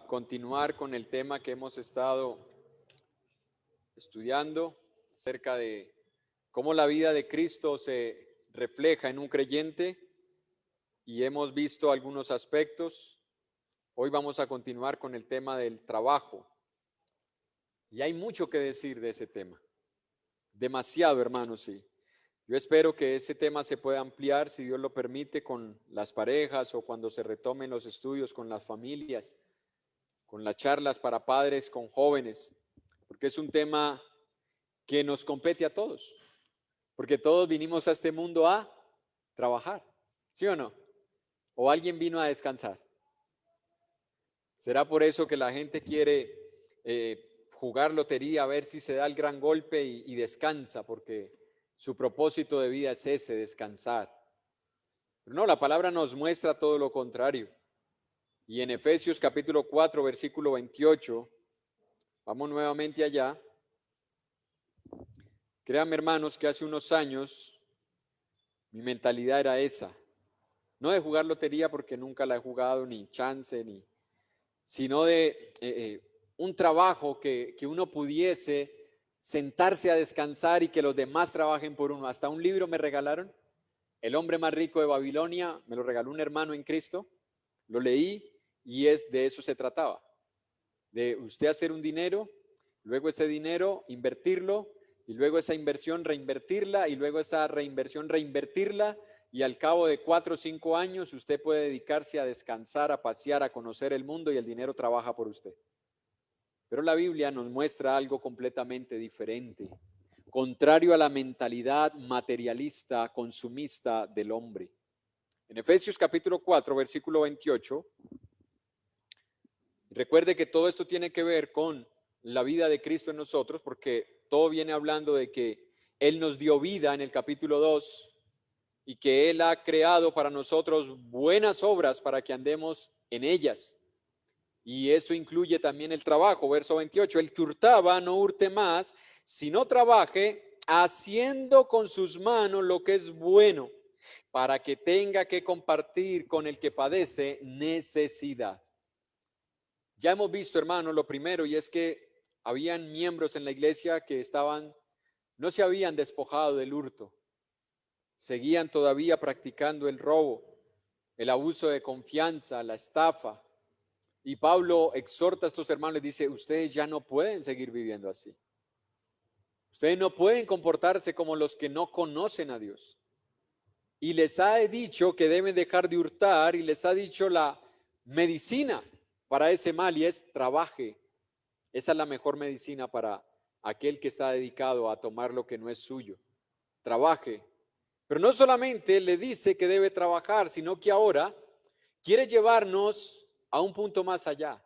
continuar con el tema que hemos estado estudiando acerca de cómo la vida de Cristo se refleja en un creyente y hemos visto algunos aspectos. Hoy vamos a continuar con el tema del trabajo y hay mucho que decir de ese tema, demasiado, hermanos, sí. Yo espero que ese tema se pueda ampliar, si Dios lo permite, con las parejas o cuando se retomen los estudios con las familias, con las charlas para padres, con jóvenes, porque es un tema que nos compete a todos, porque todos vinimos a este mundo a trabajar, ¿sí o no? ¿O alguien vino a descansar? ¿Será por eso que la gente quiere jugar lotería, a ver si se da el gran golpe y descansa? Porque su propósito de vida es ese, descansar. Pero no, la palabra nos muestra todo lo contrario. Y en Efesios capítulo 4, versículo 28, vamos nuevamente allá. Créanme, hermanos, que hace unos años mi mentalidad era esa. No de jugar lotería porque nunca la he jugado, ni chance, sino de un trabajo que uno pudiese sentarse a descansar y que los demás trabajen por uno. Hasta un libro me regalaron, El hombre más rico de Babilonia, me lo regaló un hermano en Cristo, lo leí y de eso se trataba, de usted hacer un dinero, luego ese dinero invertirlo y luego esa inversión reinvertirla y luego esa reinversión reinvertirla y al cabo de 4 o 5 años usted puede dedicarse a descansar, a pasear, a conocer el mundo y el dinero trabaja por usted. Pero la Biblia nos muestra algo completamente diferente, contrario a la mentalidad materialista, consumista del hombre. En Efesios capítulo 4, versículo 28, recuerde que todo esto tiene que ver con la vida de Cristo en nosotros, porque todo viene hablando de que Él nos dio vida en el capítulo 2 y que Él ha creado para nosotros buenas obras para que andemos en ellas. Y eso incluye también el trabajo, verso 28, el que hurtaba no hurte más, sino trabaje haciendo con sus manos lo que es bueno, para que tenga que compartir con el que padece necesidad. Ya hemos visto, hermanos, lo primero, y es que habían miembros en la iglesia que no se habían despojado del hurto, seguían todavía practicando el robo, el abuso de confianza, la estafa. Y Pablo exhorta a estos hermanos, les dice, ustedes ya no pueden seguir viviendo así. Ustedes no pueden comportarse como los que no conocen a Dios. Y les ha dicho que deben dejar de hurtar y les ha dicho la medicina para ese mal y es trabaje. Esa es la mejor medicina para aquel que está dedicado a tomar lo que no es suyo. Trabaje. Pero no solamente le dice que debe trabajar, sino que ahora quiere llevarnos a un punto más allá.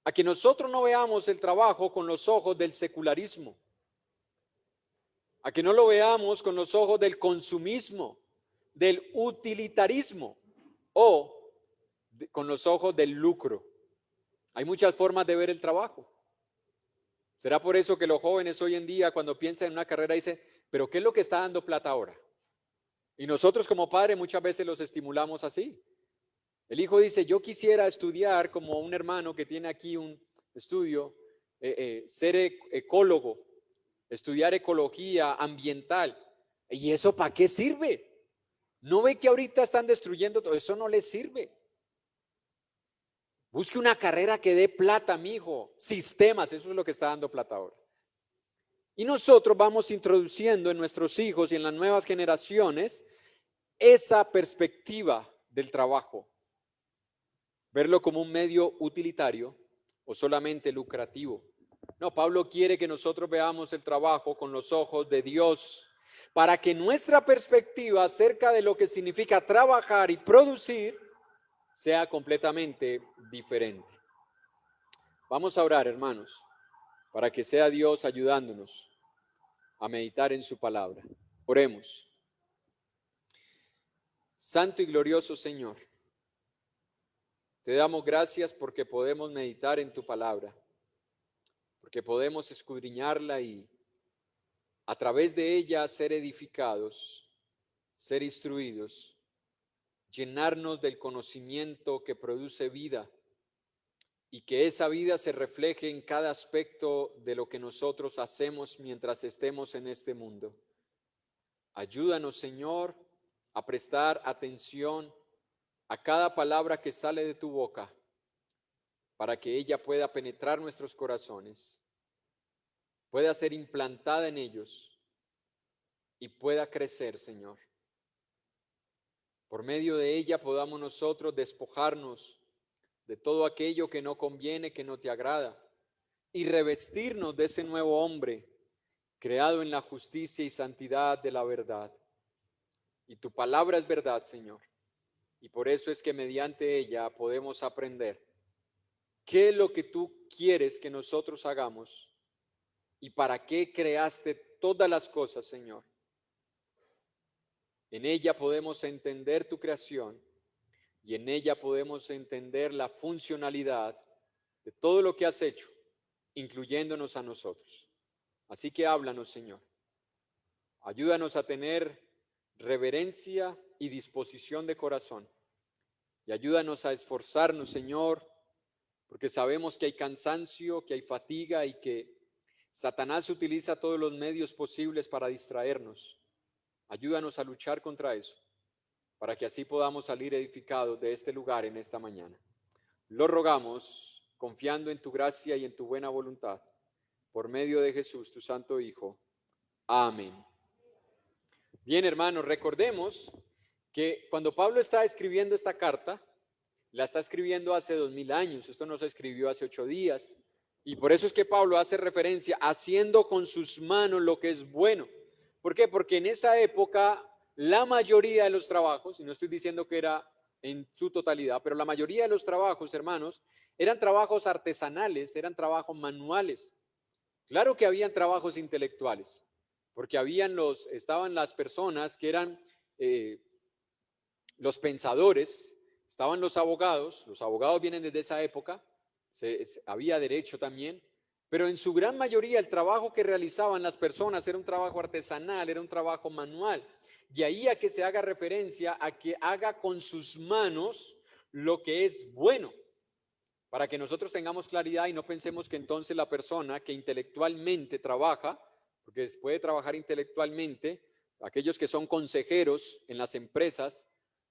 A que nosotros no veamos el trabajo con los ojos del secularismo. A que no lo veamos con los ojos del consumismo, del utilitarismo o con los ojos del lucro. Hay muchas formas de ver el trabajo. ¿Será por eso que los jóvenes hoy en día cuando piensan en una carrera dicen, pero ¿qué es lo que está dando plata ahora? Y nosotros como padres muchas veces los estimulamos así. El hijo dice, yo quisiera estudiar como un hermano que tiene aquí un estudio, ser ecólogo, estudiar ecología ambiental. ¿Y eso para qué sirve? ¿No ve que ahorita están destruyendo todo? Eso no les sirve. Busque una carrera que dé plata, mijo. Sistemas, eso es lo que está dando plata ahora. Y nosotros vamos introduciendo en nuestros hijos y en las nuevas generaciones esa perspectiva del trabajo. Verlo como un medio utilitario o solamente lucrativo. No, Pablo quiere que nosotros veamos el trabajo con los ojos de Dios, para que nuestra perspectiva acerca de lo que significa trabajar y producir sea completamente diferente. Vamos a orar, hermanos, para que sea Dios ayudándonos a meditar en su palabra. Oremos. Santo y glorioso Señor, te damos gracias porque podemos meditar en tu palabra, porque podemos escudriñarla y a través de ella ser edificados, ser instruidos, llenarnos del conocimiento que produce vida y que esa vida se refleje en cada aspecto de lo que nosotros hacemos mientras estemos en este mundo. Ayúdanos, Señor, a prestar atención a cada palabra que sale de tu boca, para que ella pueda penetrar nuestros corazones, pueda ser implantada en ellos y pueda crecer, Señor. Por medio de ella podamos nosotros despojarnos de todo aquello que no conviene, que no te agrada, y revestirnos de ese nuevo hombre, creado en la justicia y santidad de la verdad. Y tu palabra es verdad, Señor, y por eso es que mediante ella podemos aprender qué es lo que tú quieres que nosotros hagamos y para qué creaste todas las cosas, Señor. En ella podemos entender tu creación y en ella podemos entender la funcionalidad de todo lo que has hecho, incluyéndonos a nosotros. Así que háblanos, Señor. Ayúdanos a tener reverencia y disposición de corazón. Y ayúdanos a esforzarnos, Señor, porque sabemos que hay cansancio, que hay fatiga y que Satanás utiliza todos los medios posibles para distraernos. Ayúdanos a luchar contra eso, para que así podamos salir edificados de este lugar en esta mañana. Lo rogamos, confiando en tu gracia y en tu buena voluntad, por medio de Jesús, tu Santo Hijo. Amén. Bien, hermanos, recordemos que cuando Pablo está escribiendo esta carta, la está escribiendo hace 2000 años, esto no se escribió hace 8 días, y por eso es que Pablo hace referencia haciendo con sus manos lo que es bueno. ¿Por qué? Porque en esa época la mayoría de los trabajos, y no estoy diciendo que era en su totalidad, pero la mayoría de los trabajos, hermanos, eran trabajos artesanales, eran trabajos manuales. Claro que habían trabajos intelectuales, porque estaban las personas que eran los pensadores, estaban los abogados vienen desde esa época, había derecho también, pero en su gran mayoría el trabajo que realizaban las personas era un trabajo artesanal, era un trabajo manual. De ahí a que se haga referencia a que haga con sus manos lo que es bueno, para que nosotros tengamos claridad y no pensemos que entonces la persona que intelectualmente trabaja, porque puede trabajar intelectualmente, aquellos que son consejeros en las empresas,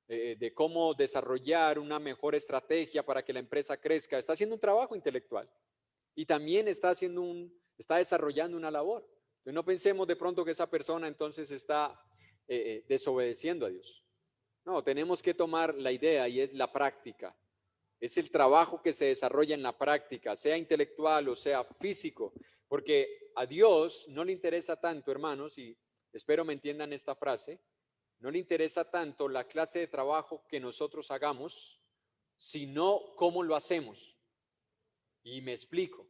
de cómo desarrollar una mejor estrategia para que la empresa crezca, está haciendo un trabajo intelectual y también está desarrollando una labor. Entonces no pensemos de pronto que esa persona entonces está desobedeciendo a Dios. No, tenemos que tomar la idea y es la práctica. Es el trabajo que se desarrolla en la práctica, sea intelectual o sea físico, porque a Dios no le interesa tanto, hermanos, y espero me entiendan esta frase, no le interesa tanto la clase de trabajo que nosotros hagamos, sino cómo lo hacemos. Y me explico.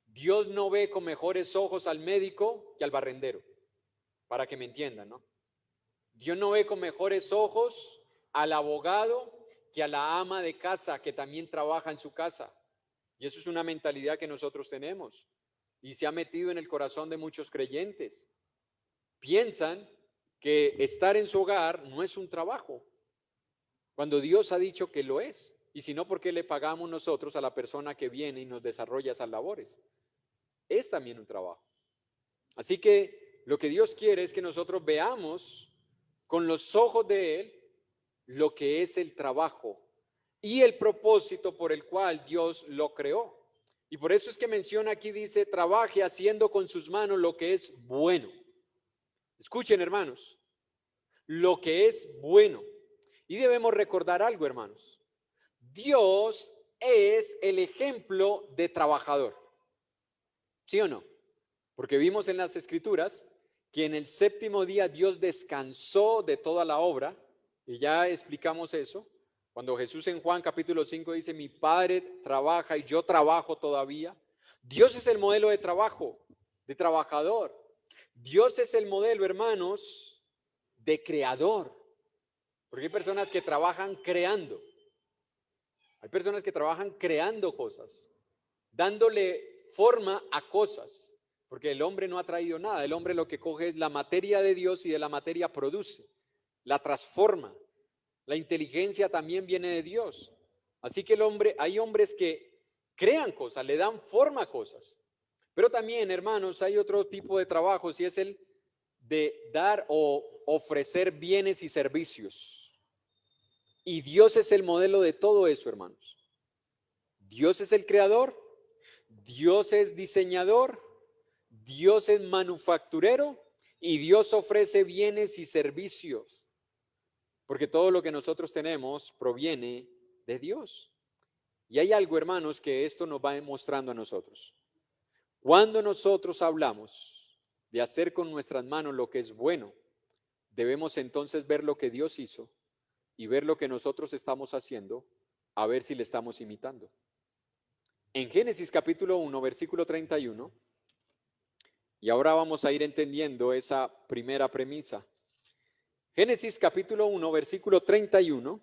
Dios no ve con mejores ojos al médico que al barrendero, para que me entiendan, ¿no? Dios no ve con mejores ojos al abogado que a la ama de casa que también trabaja en su casa. Y eso es una mentalidad que nosotros tenemos y se ha metido en el corazón de muchos creyentes. Piensan que estar en su hogar no es un trabajo, cuando Dios ha dicho que lo es. Y si no, ¿por qué le pagamos nosotros a la persona que viene y nos desarrolla esas labores? Es también un trabajo. Así que lo que Dios quiere es que nosotros veamos con los ojos de Él lo que es el trabajo y el propósito por el cual Dios lo creó. Y por eso es que menciona aquí, dice, trabaje haciendo con sus manos lo que es bueno. Escuchen, hermanos, lo que es bueno. Y debemos recordar algo, hermanos. Dios es el ejemplo de trabajador. ¿Sí o no? Porque vimos en las Escrituras que en el séptimo día Dios descansó de toda la obra, y ya explicamos eso. Cuando Jesús en Juan capítulo 5 dice, mi Padre trabaja y yo trabajo todavía. Dios es el modelo de trabajo, de trabajador. Dios es el modelo, hermanos, de creador. Porque hay personas que trabajan creando. Hay personas que trabajan creando cosas, dándole forma a cosas. Porque el hombre no ha traído nada. El hombre lo que coge es la materia de Dios y de la materia produce, la transforma. La inteligencia también viene de Dios. Así que hay hombres que crean cosas, le dan forma a cosas. Pero también, hermanos, hay otro tipo de trabajos y es el de dar o ofrecer bienes y servicios. Y Dios es el modelo de todo eso, hermanos. Dios es el creador, Dios es diseñador, Dios es manufacturero y Dios ofrece bienes y servicios. Porque todo lo que nosotros tenemos proviene de Dios. Y hay algo, hermanos, que esto nos va demostrando a nosotros. Cuando nosotros hablamos de hacer con nuestras manos lo que es bueno, debemos entonces ver lo que Dios hizo y ver lo que nosotros estamos haciendo, a ver si le estamos imitando. En Génesis capítulo 1, versículo 31, y ahora vamos a ir entendiendo esa primera premisa. Génesis capítulo 1, versículo 31.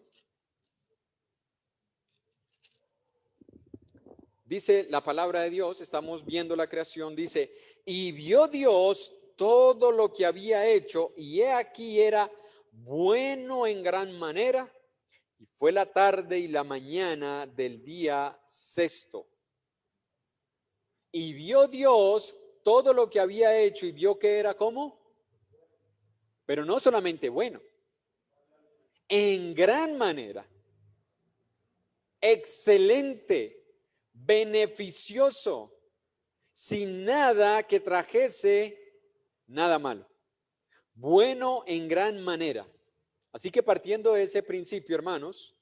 Dice la palabra de Dios, estamos viendo la creación, dice, y vio Dios todo lo que había hecho, y he aquí era bueno en gran manera, y fue la tarde y la mañana del día sexto. Y vio Dios todo lo que había hecho, y vio que era como, pero no solamente bueno, en gran manera, excelente, beneficioso, sin nada que trajese nada malo, bueno en gran manera. Así que partiendo de ese principio, hermanos,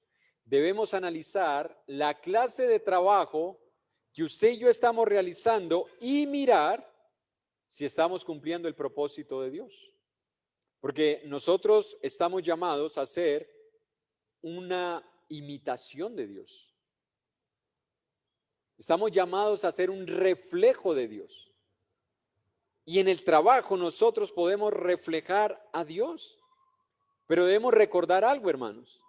debemos analizar la clase de trabajo que usted y yo estamos realizando y mirar si estamos cumpliendo el propósito de Dios. Porque nosotros estamos llamados a ser una imitación de Dios. Estamos llamados a ser un reflejo de Dios. Y en el trabajo nosotros podemos reflejar a Dios. Pero debemos recordar algo, hermanos,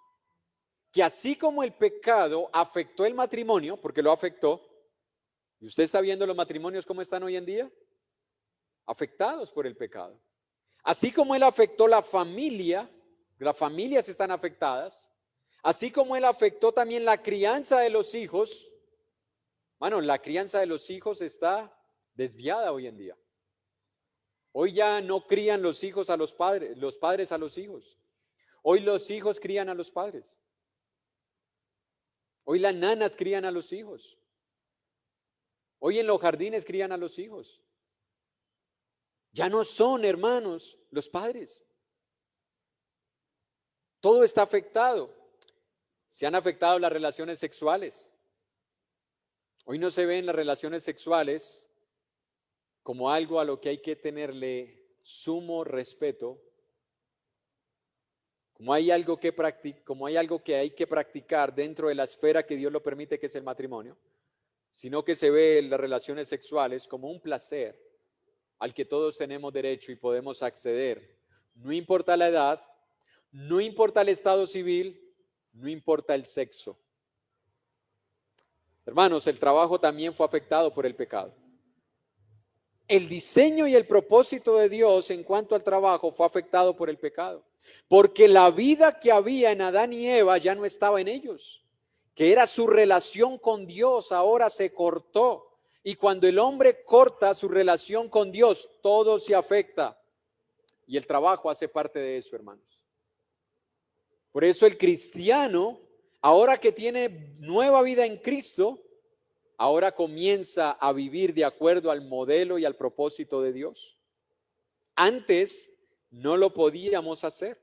que así como el pecado afectó el matrimonio, porque lo afectó, y usted está viendo los matrimonios cómo están hoy en día, afectados por el pecado. Así como él afectó las familias están afectadas, así como él afectó también la crianza de los hijos. Bueno, la crianza de los hijos está desviada hoy en día. Hoy ya no crían los hijos a los padres a los hijos. Hoy los hijos crían a los padres. Hoy las nanas crían a los hijos. Hoy en los jardines crían a los hijos. Ya no son, hermanos, los padres. Todo está afectado. Se han afectado las relaciones sexuales. Hoy no se ven las relaciones sexuales como algo a lo que hay que tenerle sumo respeto, como hay algo que hay que practicar dentro de la esfera que Dios lo permite, que es el matrimonio, sino que se ve las relaciones sexuales como un placer al que todos tenemos derecho y podemos acceder. No importa la edad, no importa el estado civil, no importa el sexo. Hermanos, el trabajo también fue afectado por el pecado. El diseño y el propósito de Dios en cuanto al trabajo fue afectado por el pecado, porque la vida que había en Adán y Eva ya no estaba en ellos, que era su relación con Dios, ahora se cortó. Y cuando el hombre corta su relación con Dios, todo se afecta. Y el trabajo hace parte de eso, hermanos. Por eso el cristiano, ahora que tiene nueva vida en Cristo, ahora comienza a vivir de acuerdo al modelo y al propósito de Dios. Antes no lo podíamos hacer.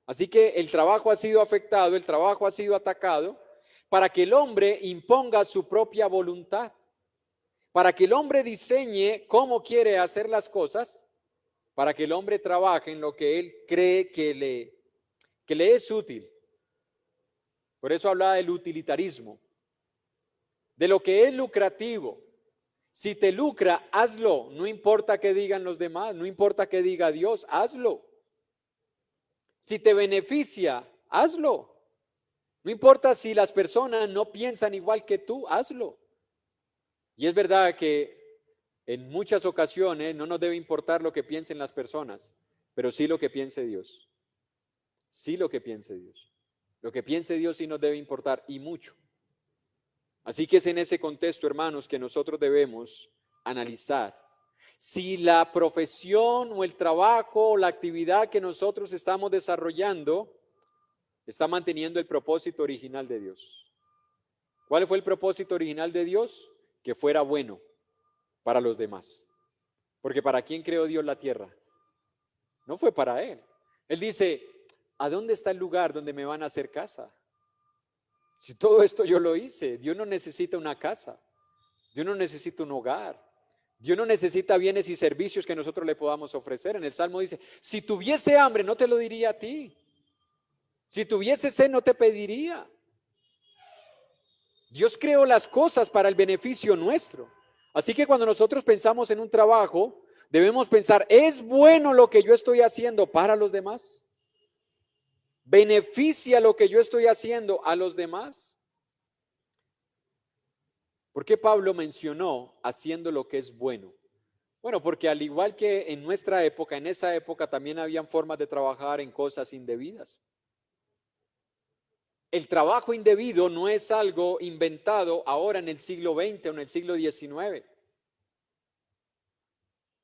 Así que el trabajo ha sido afectado, el trabajo ha sido atacado para que el hombre imponga su propia voluntad, para que el hombre diseñe cómo quiere hacer las cosas, para que el hombre trabaje en lo que él cree que le es útil. Por eso hablaba del utilitarismo, de lo que es lucrativo. Si te lucra, hazlo, no importa qué digan los demás, no importa qué diga Dios, hazlo. Si te beneficia, hazlo. No importa si las personas no piensan igual que tú, hazlo. Y es verdad que en muchas ocasiones no nos debe importar lo que piensen las personas, pero sí lo que piense Dios. Sí lo que piense Dios. Lo que piense Dios sí nos debe importar, y mucho. Así que es en ese contexto, hermanos, que nosotros debemos analizar si la profesión o el trabajo o la actividad que nosotros estamos desarrollando está manteniendo el propósito original de Dios. ¿Cuál fue el propósito original de Dios? Que fuera bueno para los demás. Porque ¿para quién creó Dios la tierra? No fue para Él. Él dice, ¿a dónde está el lugar donde me van a hacer casa? Si todo esto yo lo hice, Dios no necesita una casa, Dios no necesita un hogar, Dios no necesita bienes y servicios que nosotros le podamos ofrecer. En el Salmo dice, si tuviese hambre no te lo diría a ti, si tuviese sed no te pediría. Dios creó las cosas para el beneficio nuestro. Así que cuando nosotros pensamos en un trabajo, debemos pensar, ¿es bueno lo que yo estoy haciendo para los demás? ¿Beneficia lo que yo estoy haciendo a los demás? ¿Por qué Pablo mencionó haciendo lo que es bueno? Bueno, porque al igual que en nuestra época, en esa época también habían formas de trabajar en cosas indebidas. El trabajo indebido no es algo inventado ahora en el siglo XX o en el siglo XIX.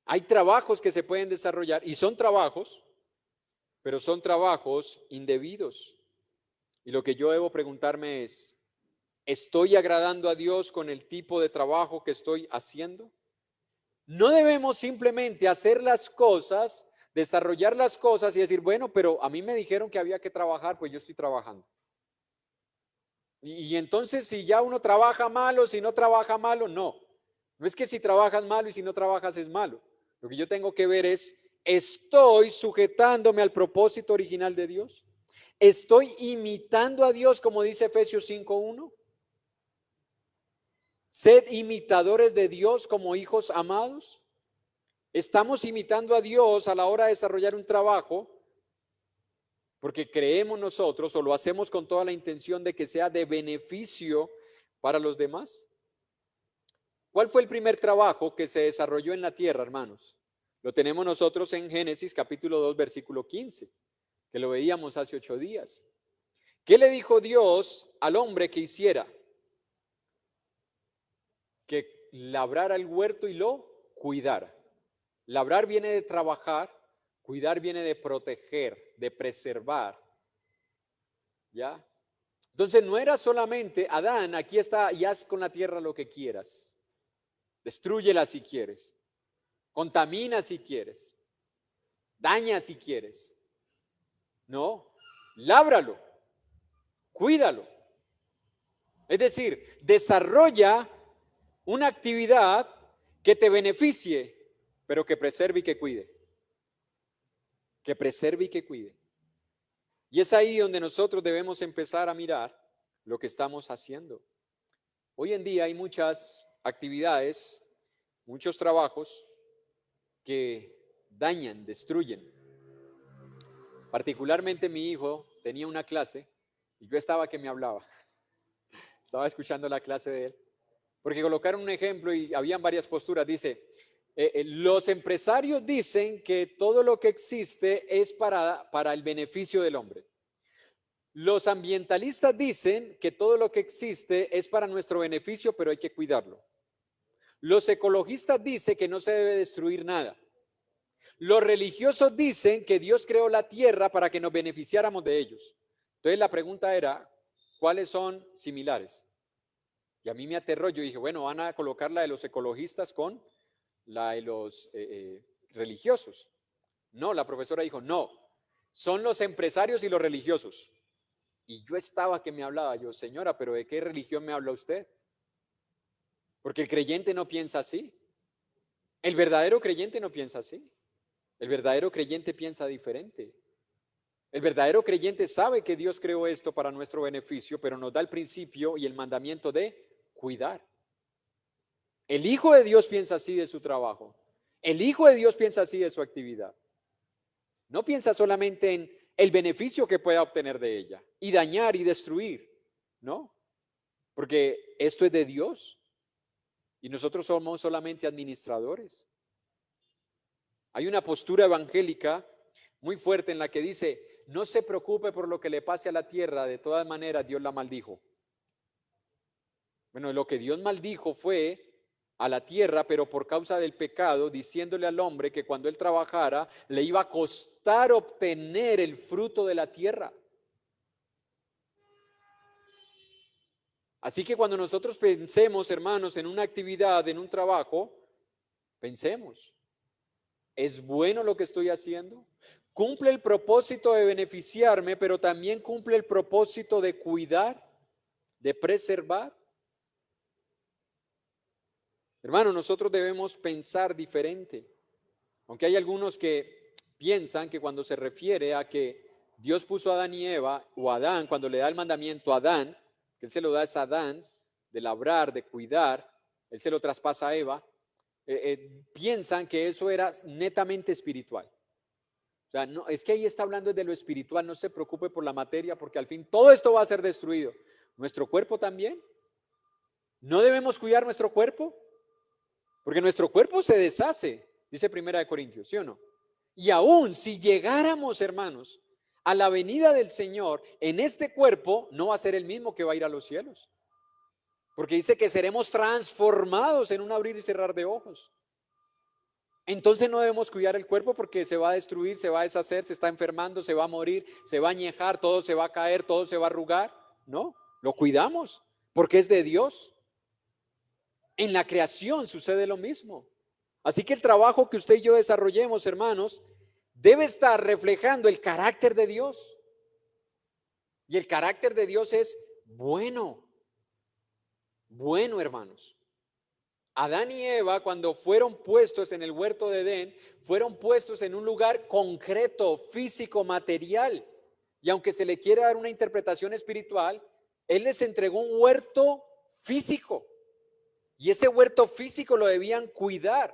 Hay trabajos que se pueden desarrollar y son trabajos, pero son trabajos indebidos. Y lo que yo debo preguntarme es, ¿estoy agradando a Dios con el tipo de trabajo que estoy haciendo? No debemos simplemente hacer las cosas, desarrollar las cosas y decir, bueno, pero a mí me dijeron que había que trabajar, pues yo estoy trabajando. Y entonces si ya uno trabaja malo, si no trabaja malo, no. No es que si trabajas malo y si no trabajas es malo. Lo que yo tengo que ver es, ¿estoy sujetándome al propósito original de Dios? ¿Estoy imitando a Dios como dice Efesios 5:1? Sed imitadores de Dios como hijos amados. ¿Estamos imitando a Dios a la hora de desarrollar un trabajo? Porque creemos nosotros o lo hacemos con toda la intención de que sea de beneficio para los demás. ¿Cuál fue el primer trabajo que se desarrolló en la tierra, hermanos? Lo tenemos nosotros en Génesis capítulo 2, versículo 15, que lo veíamos hace 8 días. ¿Qué le dijo Dios al hombre que hiciera? Que labrara el huerto y lo cuidara. Labrar viene de trabajar, cuidar viene de proteger, de preservar. ¿Ya? Entonces no era solamente, Adán, aquí está y haz con la tierra lo que quieras. Destrúyela si quieres. Contamina si quieres. Daña si quieres. No, lábralo. Cuídalo. Es decir, desarrolla una actividad que te beneficie, pero que preserve y que cuide. Que preserve y que cuide. Y es ahí donde nosotros debemos empezar a mirar lo que estamos haciendo. Hoy en día hay muchas actividades, muchos trabajos que dañan, destruyen. Particularmente mi hijo tenía una clase y yo estaba que me hablaba. Estaba escuchando la clase de él. Porque colocaron un ejemplo y habían varias posturas. Dice, los empresarios dicen que todo lo que existe es para el beneficio del hombre. Los ambientalistas dicen que todo lo que existe es para nuestro beneficio, pero hay que cuidarlo. Los ecologistas dicen que no se debe destruir nada. Los religiosos dicen que Dios creó la tierra para que nos beneficiáramos de ellos. Entonces la pregunta era, ¿cuáles son similares? Y a mí me aterró, yo dije, bueno, van a colocar la de los ecologistas con la de los religiosos. No, la profesora dijo, no, son los empresarios y los religiosos. Y yo estaba que me hablaba, yo, señora, pero ¿de qué religión me habla usted? Porque el creyente no piensa así. El verdadero creyente no piensa así. El verdadero creyente piensa diferente. El verdadero creyente sabe que Dios creó esto para nuestro beneficio, pero nos da el principio y el mandamiento de cuidar. El Hijo de Dios piensa así de su trabajo. El Hijo de Dios piensa así de su actividad. No piensa solamente en el beneficio que pueda obtener de ella y dañar y destruir, ¿no? Porque esto es de Dios y nosotros somos solamente administradores. Hay una postura evangélica muy fuerte en la que dice, no se preocupe por lo que le pase a la tierra, de todas maneras Dios la maldijo. Bueno, lo que Dios maldijo fue a la tierra, pero por causa del pecado, diciéndole al hombre que cuando él trabajara, le iba a costar obtener el fruto de la tierra. Así que cuando nosotros pensemos, hermanos, en una actividad, en un trabajo, pensemos, ¿es bueno lo que estoy haciendo? ¿Cumple el propósito de beneficiarme, pero también cumple el propósito de cuidar, de preservar? Hermano, nosotros debemos pensar diferente. Aunque hay algunos que piensan que cuando se refiere a que Dios puso a Adán y Eva, o Adán, cuando le da el mandamiento a Adán, que él se lo da a Adán, de labrar, de cuidar, él se lo traspasa a Eva, piensan que eso era netamente espiritual. O sea, no, es que ahí está hablando de lo espiritual, no se preocupe por la materia, porque al fin todo esto va a ser destruido. ¿Nuestro cuerpo también? ¿No debemos cuidar nuestro cuerpo? Porque nuestro cuerpo se deshace, dice Primera de Corintios, ¿sí o no? Y aún si llegáramos, hermanos, a la venida del Señor, en este cuerpo no va a ser el mismo que va a ir a los cielos. Porque dice que seremos transformados en un abrir y cerrar de ojos. Entonces no debemos cuidar el cuerpo porque se va a destruir, se va a deshacer, se está enfermando, se va a morir, se va a añejar, todo se va a caer, todo se va a arrugar. No, lo cuidamos porque es de Dios. En la creación sucede lo mismo. Así que el trabajo que usted y yo desarrollemos, hermanos, debe estar reflejando el carácter de Dios. Y el carácter de Dios es bueno. Bueno, hermanos. Adán y Eva, cuando fueron puestos en el huerto de Edén, fueron puestos en un lugar concreto, físico, material. Y aunque se le quiera dar una interpretación espiritual, Él les entregó un huerto físico. Y ese huerto físico lo debían cuidar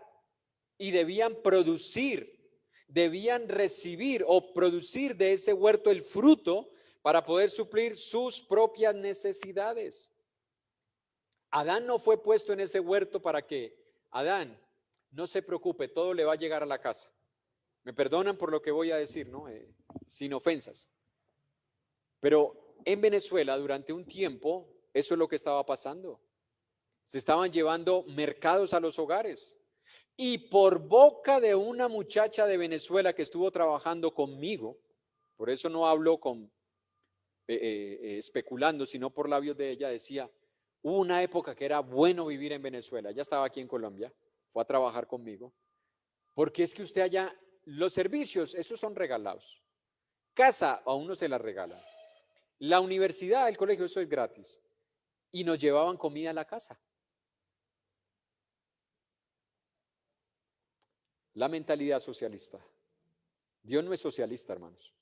y debían producir, debían recibir o producir de ese huerto el fruto para poder suplir sus propias necesidades. Adán no fue puesto en ese huerto para que, Adán, no se preocupe, todo le va a llegar a la casa. Me perdonan por lo que voy a decir, ¿no? Sin ofensas. Pero en Venezuela, durante un tiempo, eso es lo que estaba pasando. Se estaban llevando mercados a los hogares. Y por boca de una muchacha de Venezuela que estuvo trabajando conmigo, por eso no hablo especulando, sino por labios de ella, decía, hubo una época que era bueno vivir en Venezuela. Ella estaba aquí en Colombia, fue a trabajar conmigo, porque es que usted allá, los servicios, esos son regalados. Casa, a uno se la regalan. La universidad, el colegio, eso es gratis. Y nos llevaban comida a la casa. La mentalidad socialista. Dios no es socialista, hermanos.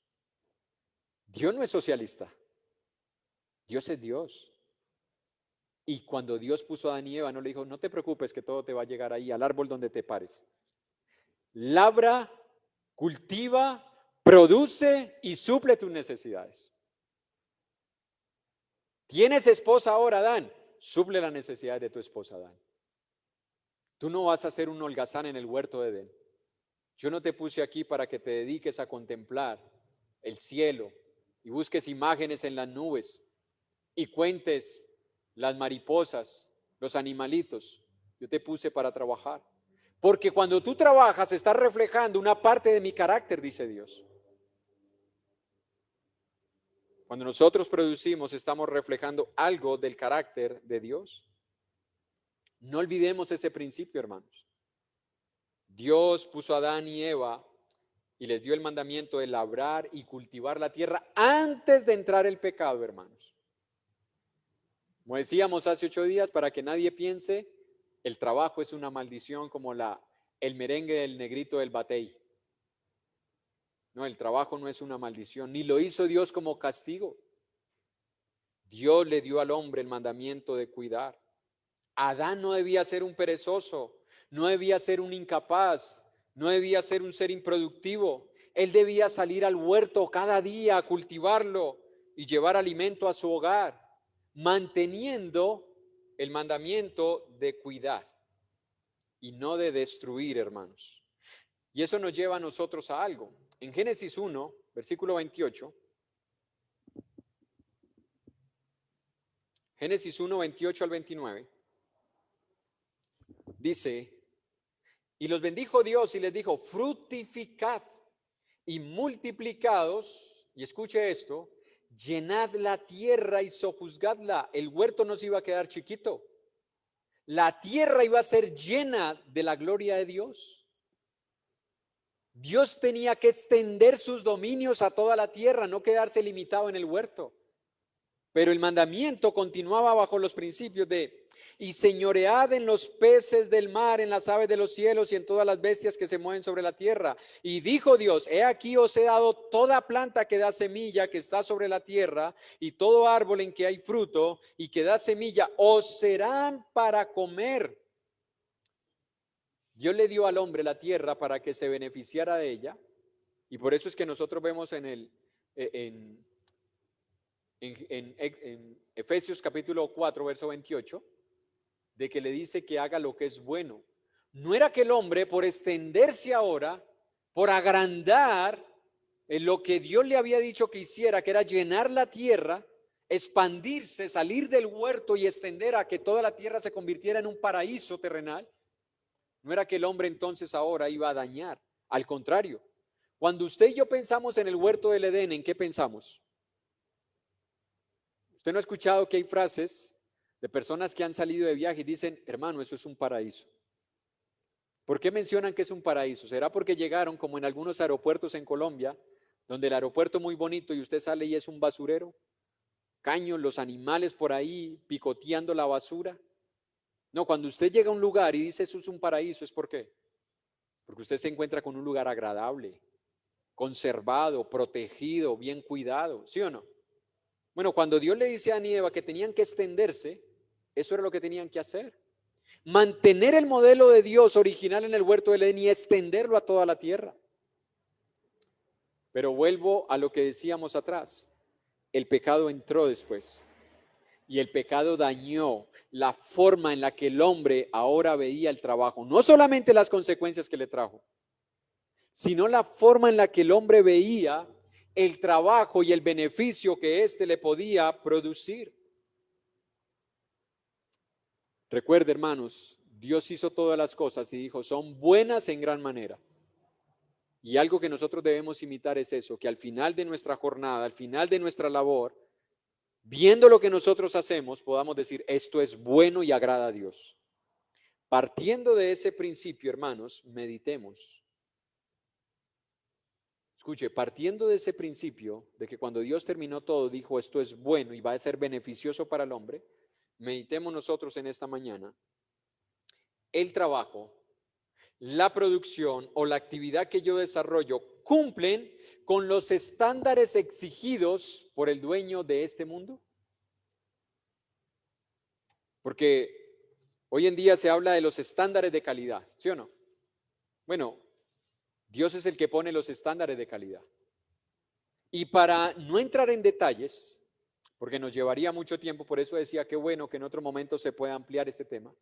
Dios no es socialista. Dios es Dios. Y cuando Dios puso a Adán y Eva, no le dijo, no te preocupes que todo te va a llegar ahí, al árbol donde te pares. Labra, cultiva, produce y suple tus necesidades. ¿Tienes esposa ahora, Adán? Suple las necesidades de tu esposa, Adán. Tú no vas a ser un holgazán en el huerto de Edén. Yo no te puse aquí para que te dediques a contemplar el cielo y busques imágenes en las nubes y cuentes las mariposas, los animalitos. Yo te puse para trabajar. Porque cuando tú trabajas estás reflejando una parte de mi carácter, dice Dios. Cuando nosotros producimos estamos reflejando algo del carácter de Dios. No olvidemos ese principio, hermanos. Dios puso a Adán y Eva y les dio el mandamiento de labrar y cultivar la tierra antes de entrar el pecado, hermanos. Como decíamos hace 8 días, para que nadie piense, el trabajo es una maldición como el merengue del negrito del batey. No, el trabajo no es una maldición, ni lo hizo Dios como castigo. Dios le dio al hombre el mandamiento de cuidar. Adán no debía ser un perezoso, no debía ser un incapaz, no debía ser un ser improductivo. Él debía salir al huerto cada día a cultivarlo y llevar alimento a su hogar, manteniendo el mandamiento de cuidar y no de destruir, hermanos. Y eso nos lleva a nosotros a algo. En Génesis 1, versículo 28, Génesis 1, 28 al 29. Dice, y los bendijo Dios y les dijo, fructificad y multiplicados, y escuche esto, llenad la tierra y sojuzgadla. El huerto no se iba a quedar chiquito. La tierra iba a ser llena de la gloria de Dios. Dios tenía que extender sus dominios a toda la tierra, no quedarse limitado en el huerto. Pero el mandamiento continuaba bajo los principios de, y señoread en los peces del mar, en las aves de los cielos y en todas las bestias que se mueven sobre la tierra. Y dijo Dios, he aquí os he dado toda planta que da semilla, que está sobre la tierra, y todo árbol en que hay fruto y que da semilla, os serán para comer. Dios le dio al hombre la tierra para que se beneficiara de ella, y por eso es que nosotros vemos en Efesios capítulo 4, verso 28, de que le dice que haga lo que es bueno. No era que el hombre, por extenderse ahora, por agrandar en lo que Dios le había dicho que hiciera, que era llenar la tierra, expandirse, salir del huerto y extender a que toda la tierra se convirtiera en un paraíso terrenal, no era que el hombre entonces ahora iba a dañar. Al contrario, cuando usted y yo pensamos en el huerto del Edén, ¿en qué pensamos? Usted no ha escuchado que hay frases de personas que han salido de viaje y dicen, hermano, eso es un paraíso. ¿Por qué mencionan que es un paraíso? ¿Será porque llegaron como en algunos aeropuertos en Colombia, donde el aeropuerto es muy bonito y usted sale y es un basurero? Caños, los animales por ahí picoteando la basura. No, cuando usted llega a un lugar y dice eso es un paraíso, ¿es por qué? Porque usted se encuentra con un lugar agradable, conservado, protegido, bien cuidado, ¿sí o no? Bueno, cuando Dios le dice a Adán y Eva que tenían que extenderse, eso era lo que tenían que hacer. Mantener el modelo de Dios original en el huerto del Edén y extenderlo a toda la tierra. Pero vuelvo a lo que decíamos atrás. El pecado entró después y el pecado dañó la forma en la que el hombre ahora veía el trabajo. No solamente las consecuencias que le trajo, sino la forma en la que el hombre veía el trabajo y el beneficio que éste le podía producir. Recuerde, hermanos, Dios hizo todas las cosas y dijo, son buenas en gran manera. Y algo que nosotros debemos imitar es eso, que al final de nuestra jornada, al final de nuestra labor, viendo lo que nosotros hacemos, podamos decir, esto es bueno y agrada a Dios. Partiendo de ese principio, hermanos, meditemos. Escuche, partiendo de ese principio, de que cuando Dios terminó todo, dijo, esto es bueno y va a ser beneficioso para el hombre, meditemos nosotros en esta mañana. El trabajo, la producción o la actividad que yo desarrollo cumplen con los estándares exigidos por el dueño de este mundo. Porque hoy en día se habla de los estándares de calidad, ¿sí o no? Bueno, Dios es el que pone los estándares de calidad. Y para no entrar en detalles, porque nos llevaría mucho tiempo, por eso decía que bueno que en otro momento se pueda ampliar este tema,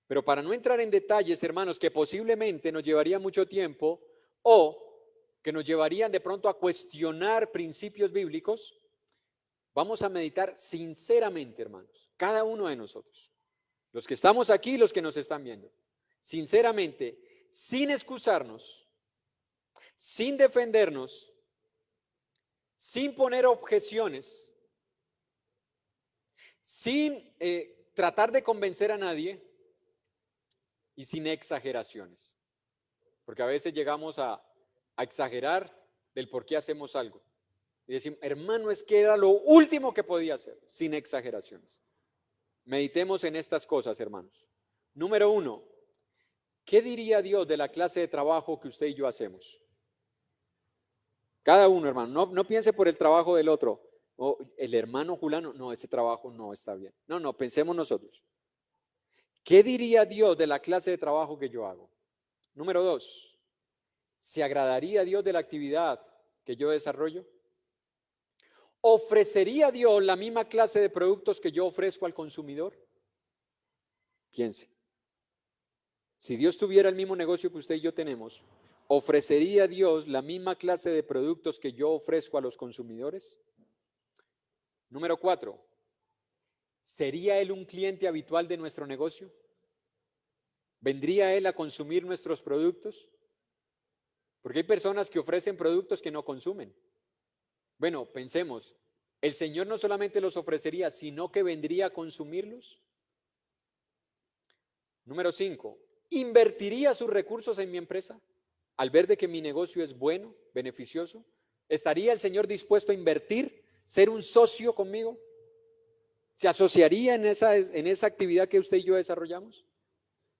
pero para no entrar en detalles, hermanos, que posiblemente nos llevaría mucho tiempo o que nos llevarían de pronto a cuestionar principios bíblicos, vamos a meditar sinceramente, hermanos, cada uno de nosotros, los que estamos aquí y los que nos están viendo, sinceramente, sin excusarnos, sin defendernos, sin poner objeciones, sin tratar de convencer a nadie y sin exageraciones. Porque a veces llegamos a exagerar del por qué hacemos algo. Y decimos, hermano, es que era lo último que podía hacer, sin exageraciones. Meditemos en estas cosas, hermanos. Número 1, ¿qué diría Dios de la clase de trabajo que usted y yo hacemos? Cada uno, hermano, no piense por el trabajo del otro. O el hermano Julano, no, ese trabajo no está bien. No, pensemos nosotros. ¿Qué diría Dios de la clase de trabajo que yo hago? Número 2, ¿se agradaría Dios de la actividad que yo desarrollo? ¿Ofrecería Dios la misma clase de productos que yo ofrezco al consumidor? Piense. Si Dios tuviera el mismo negocio que usted y yo tenemos, ¿ofrecería Dios la misma clase de productos que yo ofrezco a los consumidores? Número 4, ¿Sería él un cliente habitual de nuestro negocio? ¿Vendría él a consumir nuestros productos? Porque hay personas que ofrecen productos que no consumen. Bueno, pensemos, ¿el Señor no solamente los ofrecería, sino que vendría a consumirlos? Número 5, ¿invertiría sus recursos en mi empresa al ver de que mi negocio es bueno, beneficioso? ¿Estaría el Señor dispuesto a invertir, ser un socio conmigo? ¿Se asociaría en esa actividad que usted y yo desarrollamos?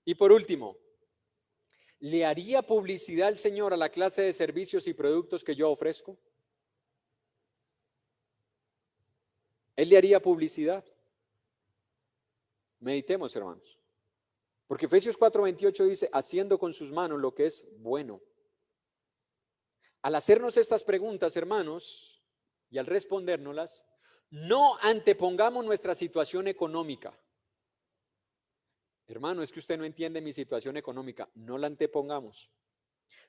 Y por último, ¿le haría publicidad al Señor a la clase de servicios y productos que yo ofrezco? ¿Él le haría publicidad? Meditemos, hermanos. Porque Efesios 4:28 dice, haciendo con sus manos lo que es bueno. Al hacernos estas preguntas, hermanos, y al respondérnoslas, no antepongamos nuestra situación económica. Hermano, es que usted no entiende mi situación económica. No la antepongamos.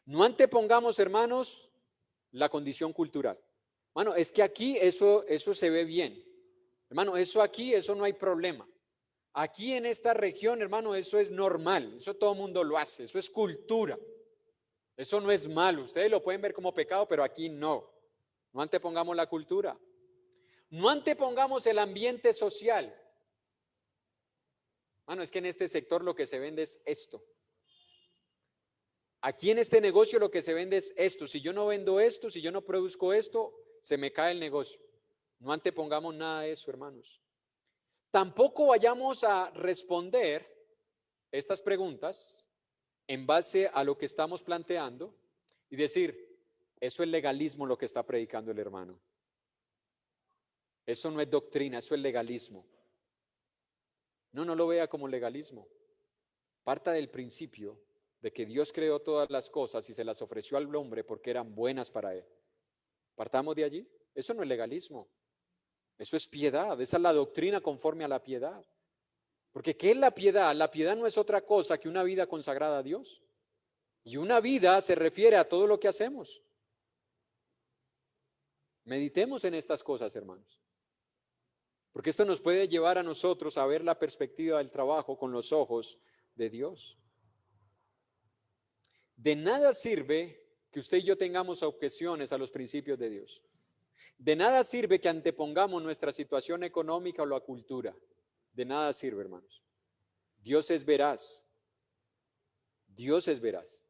No antepongamos, hermanos, la condición cultural. Hermano, es que aquí eso se ve bien. Hermano, eso aquí, eso no hay problema. Aquí en esta región, hermano, eso es normal. Eso todo el mundo lo hace. Eso es cultura. Eso no es malo. Ustedes lo pueden ver como pecado, pero aquí no. No antepongamos la cultura. No antepongamos el ambiente social. Hermano, es que en este sector lo que se vende es esto. Aquí en este negocio lo que se vende es esto. Si yo no vendo esto, si yo no produzco esto, se me cae el negocio. No antepongamos nada de eso, hermanos. Tampoco vayamos a responder estas preguntas en base a lo que estamos planteando y decir, eso es legalismo lo que está predicando el hermano. Eso no es doctrina, eso es legalismo. No, no lo vea como legalismo. Parta del principio de que Dios creó todas las cosas y se las ofreció al hombre porque eran buenas para él. Partamos de allí. Eso no es legalismo. Eso es piedad. Esa es la doctrina conforme a la piedad. Porque ¿qué es la piedad? La piedad no es otra cosa que una vida consagrada a Dios. Y una vida se refiere a todo lo que hacemos. Meditemos en estas cosas, hermanos. Porque esto nos puede llevar a nosotros a ver la perspectiva del trabajo con los ojos de Dios. De nada sirve que usted y yo tengamos objeciones a los principios de Dios. De nada sirve que antepongamos nuestra situación económica o la cultura. De nada sirve, hermanos. Dios es veraz. Dios es veraz.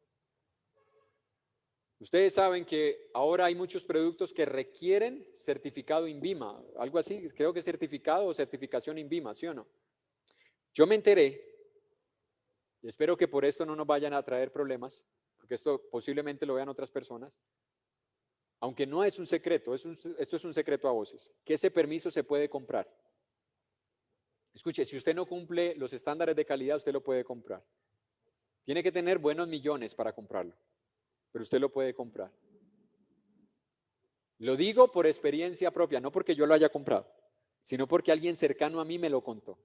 Ustedes saben que ahora hay muchos productos que requieren certificado INVIMA, algo así, creo que certificado o certificación INVIMA, ¿sí o no? Yo me enteré, y espero que por esto no nos vayan a traer problemas, porque esto posiblemente lo vean otras personas, aunque no es un secreto, esto es un secreto a voces, que ese permiso se puede comprar. Escuche, si usted no cumple los estándares de calidad, usted lo puede comprar. Tiene que tener buenos millones para comprarlo, pero usted lo puede comprar. Lo digo por experiencia propia, no porque yo lo haya comprado, sino porque alguien cercano a mí me lo contó.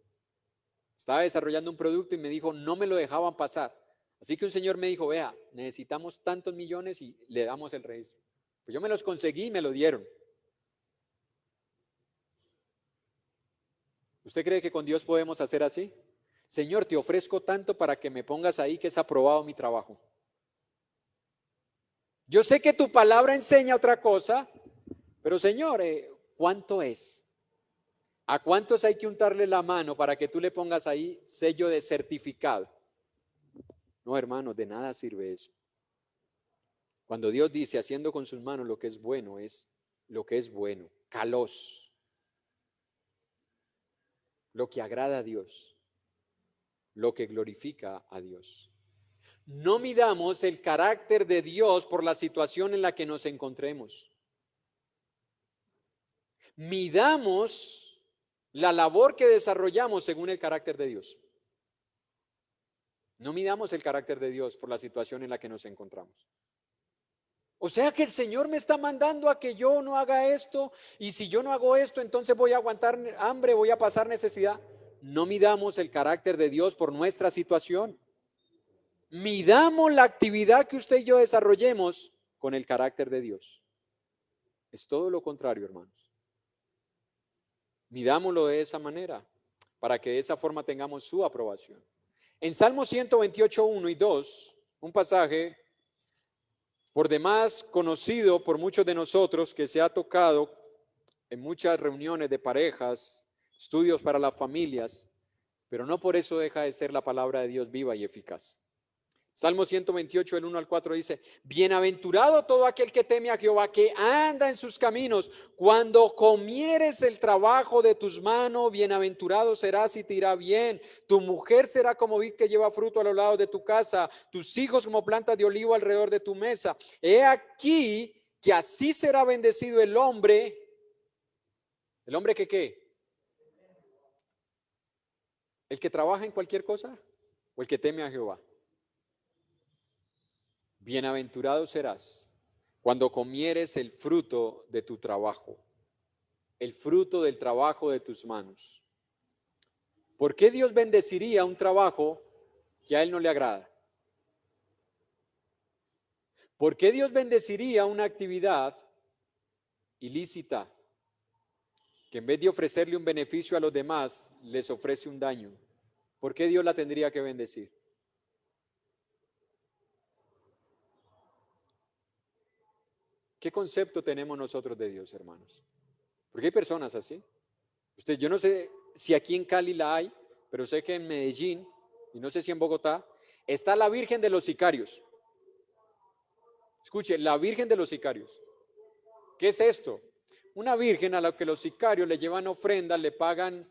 Estaba desarrollando un producto y me dijo, no me lo dejaban pasar. Así que un señor me dijo, vea, necesitamos tantos millones y le damos el registro. Pues yo me los conseguí y me lo dieron. ¿Usted cree que con Dios podemos hacer así? Señor, te ofrezco tanto para que me pongas ahí que es aprobado mi trabajo. Yo sé que tu palabra enseña otra cosa, pero Señor, ¿cuánto es? ¿A cuántos hay que untarle la mano para que tú le pongas ahí sello de certificado? No, hermanos, de nada sirve eso. Cuando Dios dice, haciendo con sus manos lo que es bueno, es lo que es bueno, kalos, lo que agrada a Dios, lo que glorifica a Dios. No midamos el carácter de Dios por la situación en la que nos encontremos. Midamos la labor que desarrollamos según el carácter de Dios. No midamos el carácter de Dios por la situación en la que nos encontramos. O sea que el Señor me está mandando a que yo no haga esto, y si yo no hago esto, entonces voy a aguantar hambre, voy a pasar necesidad. No midamos el carácter de Dios por nuestra situación. Midamos la actividad que usted y yo desarrollemos con el carácter de Dios. Es todo lo contrario, hermanos. Midámoslo de esa manera. para que de esa forma tengamos su aprobación. En Salmo 128, 1 y 2, un pasaje por demás conocido por muchos de nosotros, que se ha tocado en muchas reuniones de parejas, estudios para las familias, pero no por eso deja de ser la palabra de Dios viva y eficaz. Salmo 128, del 1 al 4 dice: bienaventurado todo aquel que teme a Jehová, que anda en sus caminos. Cuando comieres el trabajo de tus manos, bienaventurado serás y te irá bien. Tu mujer será como vid que lleva fruto a los lados de tu casa, tus hijos como plantas de olivo alrededor de tu mesa. He aquí que así será bendecido el hombre. ¿El hombre que qué? ¿El que trabaja en cualquier cosa o el que teme a Jehová? Bienaventurado serás cuando comieres el fruto de tu trabajo, el fruto del trabajo de tus manos. ¿Por qué Dios bendeciría un trabajo que a Él no le agrada? ¿Por qué Dios bendeciría una actividad ilícita que en vez de ofrecerle un beneficio a los demás, les ofrece un daño? ¿Por qué Dios la tendría que bendecir? ¿Qué concepto tenemos nosotros de Dios, hermanos? Porque hay personas así. Yo no sé si aquí en Cali la hay, pero sé que en Medellín, y no sé si en Bogotá, está la Virgen de los Sicarios. Escuche, la Virgen de los Sicarios. ¿Qué es esto? Una virgen a la que los sicarios le llevan ofrendas, le pagan,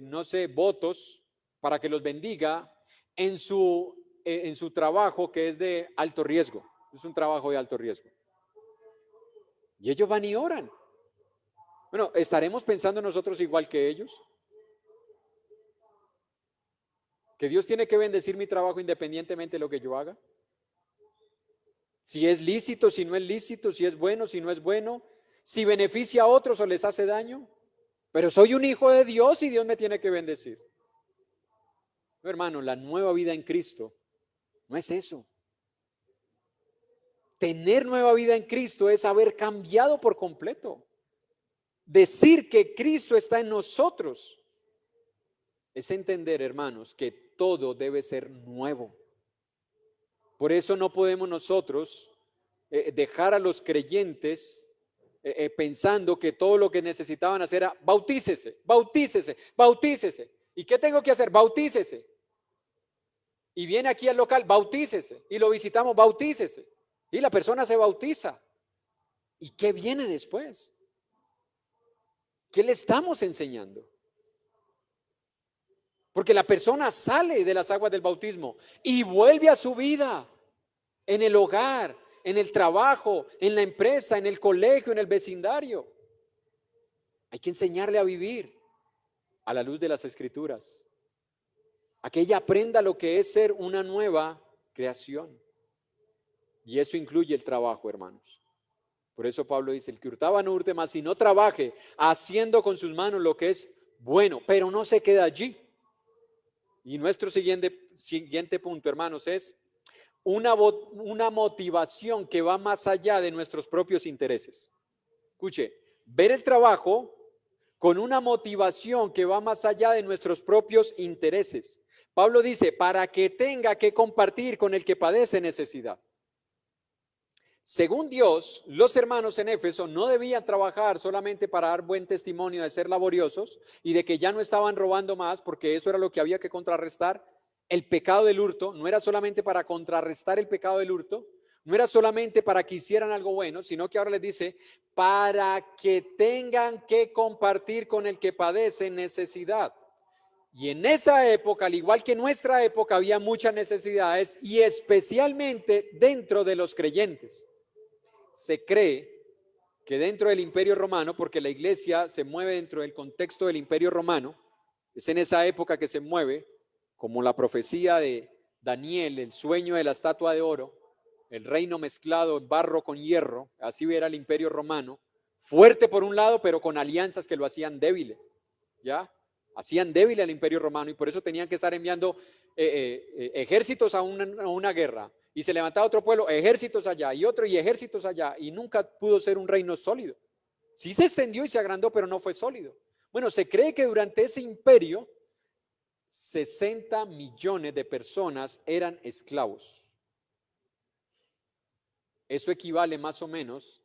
no sé, votos para que los bendiga en su trabajo, que es de alto riesgo. Es un trabajo de alto riesgo. Y ellos van y oran. Bueno, ¿estaremos pensando nosotros igual que ellos? ¿Que Dios tiene que bendecir mi trabajo independientemente de lo que yo haga? Si es lícito, si no es lícito, si es bueno, si no es bueno, si beneficia a otros o les hace daño. Pero soy un hijo de Dios y Dios me tiene que bendecir. No, hermano, la nueva vida en Cristo no es eso. Tener nueva vida en Cristo es haber cambiado por completo. Decir que Cristo está en nosotros es entender, hermanos, que todo debe ser nuevo. Por eso no podemos nosotros dejar a los creyentes pensando que todo lo que necesitaban hacer era bautícese, bautícese, bautícese. ¿Y qué tengo que hacer? Bautícese. Y viene aquí al local, bautícese. Y lo visitamos, bautícese. Y la persona se bautiza. ¿Y qué viene después? ¿Qué le estamos enseñando? Porque la persona sale de las aguas del bautismo y vuelve a su vida en el hogar, en el trabajo, en la empresa, en el colegio, en el vecindario. Hay que enseñarle a vivir a la luz de las Escrituras, a que ella aprenda lo que es ser una nueva creación. Y eso incluye el trabajo, hermanos. Por eso Pablo dice: el que hurtaba no hurte más, sino trabaje haciendo con sus manos lo que es bueno, pero no se queda allí. Y nuestro siguiente punto, hermanos, es una motivación que va más allá de nuestros propios intereses. Escuche, ver el trabajo con una motivación que va más allá de nuestros propios intereses. Pablo dice: para que tenga que compartir con el que padece necesidad. Según Dios, los hermanos en Éfeso no debían trabajar solamente para dar buen testimonio de ser laboriosos y de que ya no estaban robando más, porque eso era lo que había que contrarrestar. El pecado del hurto no era solamente para contrarrestar el pecado del hurto, no era solamente para que hicieran algo bueno, sino que ahora les dice: para que tengan que compartir con el que padece necesidad. Y en esa época, al igual que en nuestra época, había muchas necesidades, y especialmente dentro de los creyentes. Se cree que dentro del Imperio Romano, porque la iglesia se mueve dentro del contexto del Imperio Romano, es en esa época que se mueve, como la profecía de Daniel, el sueño de la estatua de oro, el reino mezclado en barro con hierro. Así era el Imperio Romano, fuerte por un lado, pero con alianzas que lo hacían débil, ¿ya? Hacían débil al Imperio Romano, y por eso tenían que estar enviando ejércitos a una guerra. Y se levantaba otro pueblo, ejércitos allá, y otro, y ejércitos allá, y nunca pudo ser un reino sólido. Sí se extendió y se agrandó, pero no fue sólido. Bueno, se cree que durante ese imperio 60 millones de personas eran esclavos. Eso equivale más o menos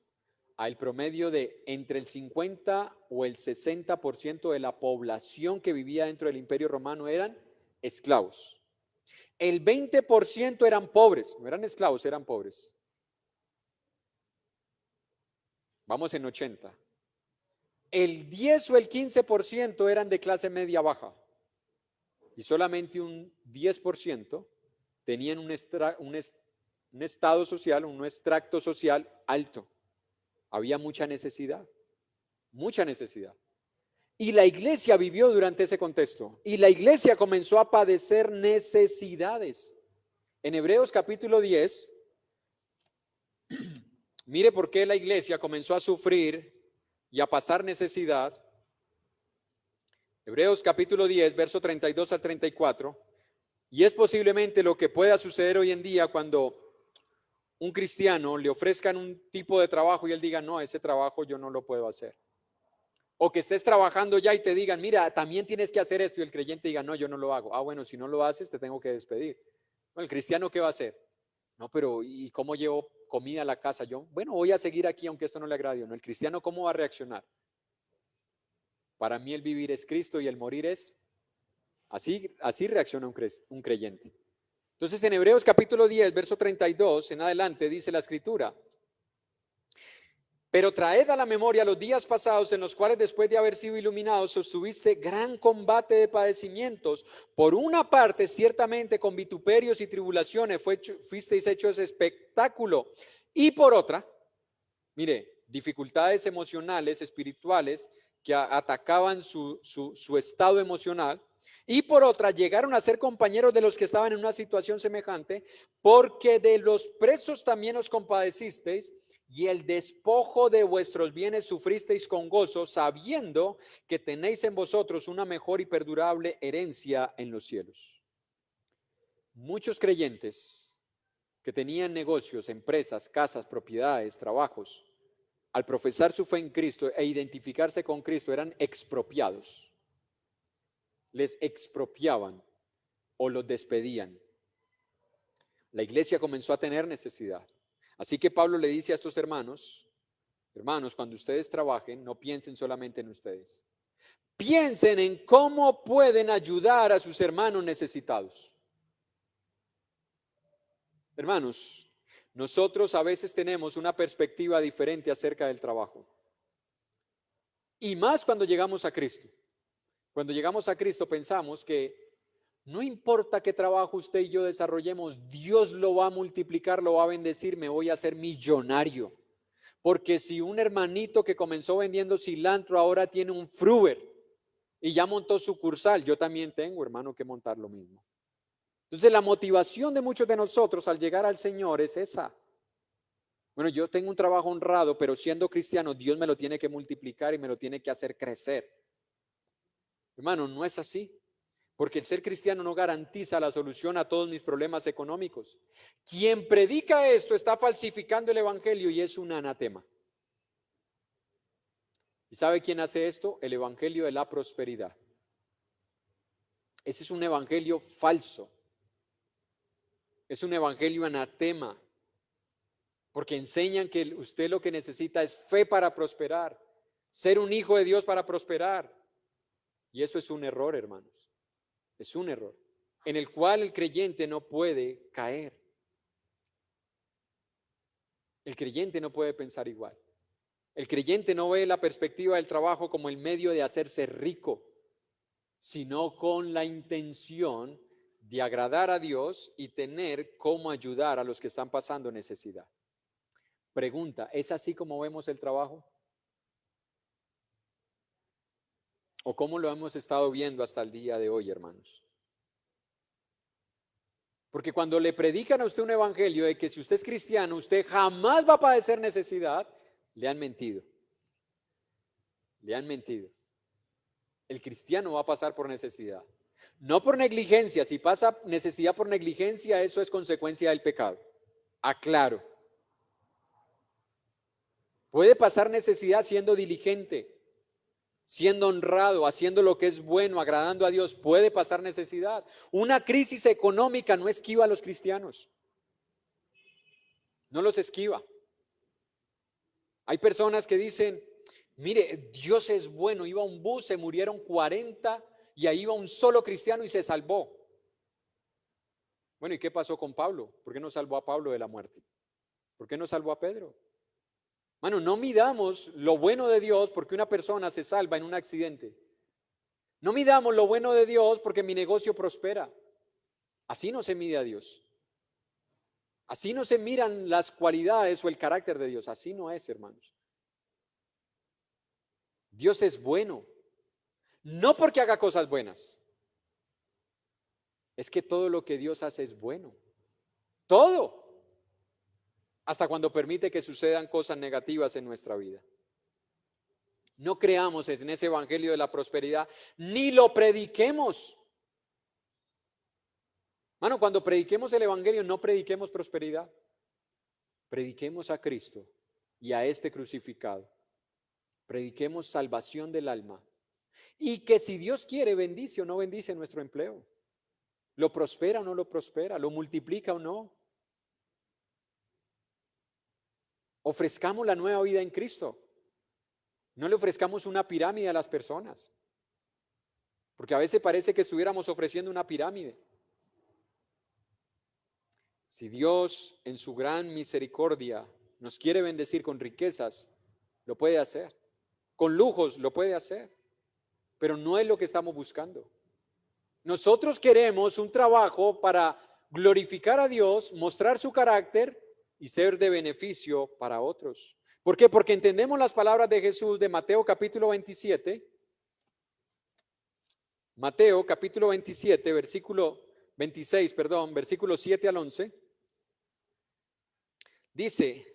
al promedio de entre el 50 o el 60% de la población que vivía dentro del Imperio Romano eran esclavos. El 20% eran pobres, no eran esclavos, eran pobres. Vamos en 80. El 10 o el 15% eran de clase media baja y solamente un 10% tenían un estado social, un extracto social alto. Había mucha necesidad, mucha necesidad. Y la iglesia vivió durante ese contexto y la iglesia comenzó a padecer necesidades. En Hebreos capítulo 10, mire por qué la iglesia comenzó a sufrir y a pasar necesidad. Hebreos capítulo 10, verso 32 al 34. Y es posiblemente lo que pueda suceder hoy en día cuando un cristiano le ofrezcan un tipo de trabajo y él diga, no, ese trabajo yo no lo puedo hacer. O que estés trabajando ya y te digan, mira, también tienes que hacer esto, y el creyente diga, no, yo no lo hago. Ah, bueno, si no lo haces, te tengo que despedir. Bueno, el cristiano, ¿qué va a hacer? No, pero ¿y cómo llevo comida a la casa? Yo, bueno, voy a seguir aquí aunque esto no le agrade. No, el cristiano, ¿cómo va a reaccionar? Para mí el vivir es Cristo y el morir es... Así reacciona un creyente. Entonces en Hebreos capítulo 10, verso 32 en adelante dice la escritura, pero traed a la memoria los días pasados en los cuales después de haber sido iluminados sostuviste gran combate de padecimientos. Por una parte, ciertamente con vituperios y tribulaciones fuisteis hechos espectáculo. Y por otra, mire, dificultades emocionales, espirituales que atacaban su estado emocional. Y por otra, llegaron a ser compañeros de los que estaban en una situación semejante, porque de los presos también os compadecisteis, y el despojo de vuestros bienes sufristeis con gozo, sabiendo que tenéis en vosotros una mejor y perdurable herencia en los cielos. Muchos creyentes que tenían negocios, empresas, casas, propiedades, trabajos, al profesar su fe en Cristo e identificarse con Cristo, eran expropiados. Les expropiaban o los despedían. La iglesia comenzó a tener necesidad. Así que Pablo le dice a estos hermanos, cuando ustedes trabajen, no piensen solamente en ustedes. Piensen en cómo pueden ayudar a sus hermanos necesitados. Hermanos, nosotros a veces tenemos una perspectiva diferente acerca del trabajo. Y más cuando llegamos a Cristo. Cuando llegamos a Cristo pensamos que no importa qué trabajo usted y yo desarrollemos, Dios lo va a multiplicar, lo va a bendecir, me voy a hacer millonario. Porque si un hermanito que comenzó vendiendo cilantro ahora tiene un Fruver y ya montó sucursal, yo también tengo, hermano, que montar lo mismo. Entonces la motivación de muchos de nosotros al llegar al Señor es esa. Bueno, yo tengo un trabajo honrado, pero siendo cristiano, Dios me lo tiene que multiplicar y me lo tiene que hacer crecer. Hermano, no es así, porque el ser cristiano no garantiza la solución a todos mis problemas económicos. Quien predica esto está falsificando el evangelio y es un anatema. ¿Y sabe quién hace esto? El evangelio de la prosperidad. Ese es un evangelio falso. Es un evangelio anatema, porque enseñan que usted lo que necesita es fe para prosperar, ser un hijo de Dios para prosperar. Y eso es un error, hermanos. Es un error en el cual el creyente no puede caer. El creyente no puede pensar igual. El creyente no ve la perspectiva del trabajo como el medio de hacerse rico, sino con la intención de agradar a Dios y tener cómo ayudar a los que están pasando necesidad. Pregunta, ¿es así como vemos el trabajo? ¿O cómo lo hemos estado viendo hasta el día de hoy, hermanos? Porque cuando le predican a usted un evangelio de que si usted es cristiano, usted jamás va a padecer necesidad, le han mentido. Le han mentido. El cristiano va a pasar por necesidad. No por negligencia. Si pasa necesidad por negligencia, eso es consecuencia del pecado. Aclaro. Puede pasar necesidad siendo diligente. siendo honrado, haciendo lo que es bueno, agradando a Dios, puede pasar necesidad. Una crisis económica no esquiva a los cristianos, no los esquiva. Hay personas que dicen, mire, Dios es bueno, iba un bus, se murieron 40 y ahí iba un solo cristiano y se salvó. Bueno, ¿y qué pasó con Pablo? ¿Por qué no salvó a Pablo de la muerte? ¿Por qué no salvó a Pedro? Mano, no midamos lo bueno de Dios porque una persona se salva en un accidente. No midamos lo bueno de Dios porque mi negocio prospera. Así no se mide a Dios. Así no se miran las cualidades o el carácter de Dios. Así no es, hermanos. Dios es bueno. No porque haga cosas buenas. Es que todo lo que Dios hace es bueno. Todo. Hasta cuando permite que sucedan cosas negativas en nuestra vida. No creamos en ese evangelio de la prosperidad, ni lo prediquemos. Mano, cuando prediquemos el evangelio, no prediquemos prosperidad. Prediquemos a Cristo y a este crucificado. Prediquemos salvación del alma. Y que si Dios quiere, bendice o no bendice nuestro empleo. Lo prospera o no lo prospera, lo multiplica o no. Ofrezcamos la nueva vida en Cristo. No le ofrezcamos una pirámide a las personas. Porque a veces parece que estuviéramos ofreciendo una pirámide. Si Dios en su gran misericordia nos quiere bendecir con riquezas, lo puede hacer. Con lujos, lo puede hacer. Pero no es lo que estamos buscando. Nosotros queremos un trabajo para glorificar a Dios, mostrar su carácter y ser de beneficio para otros. ¿Por qué? Porque entendemos las palabras de Jesús de Mateo capítulo 27. Mateo capítulo 27, versículo 26, versículo 7 al 11. Dice,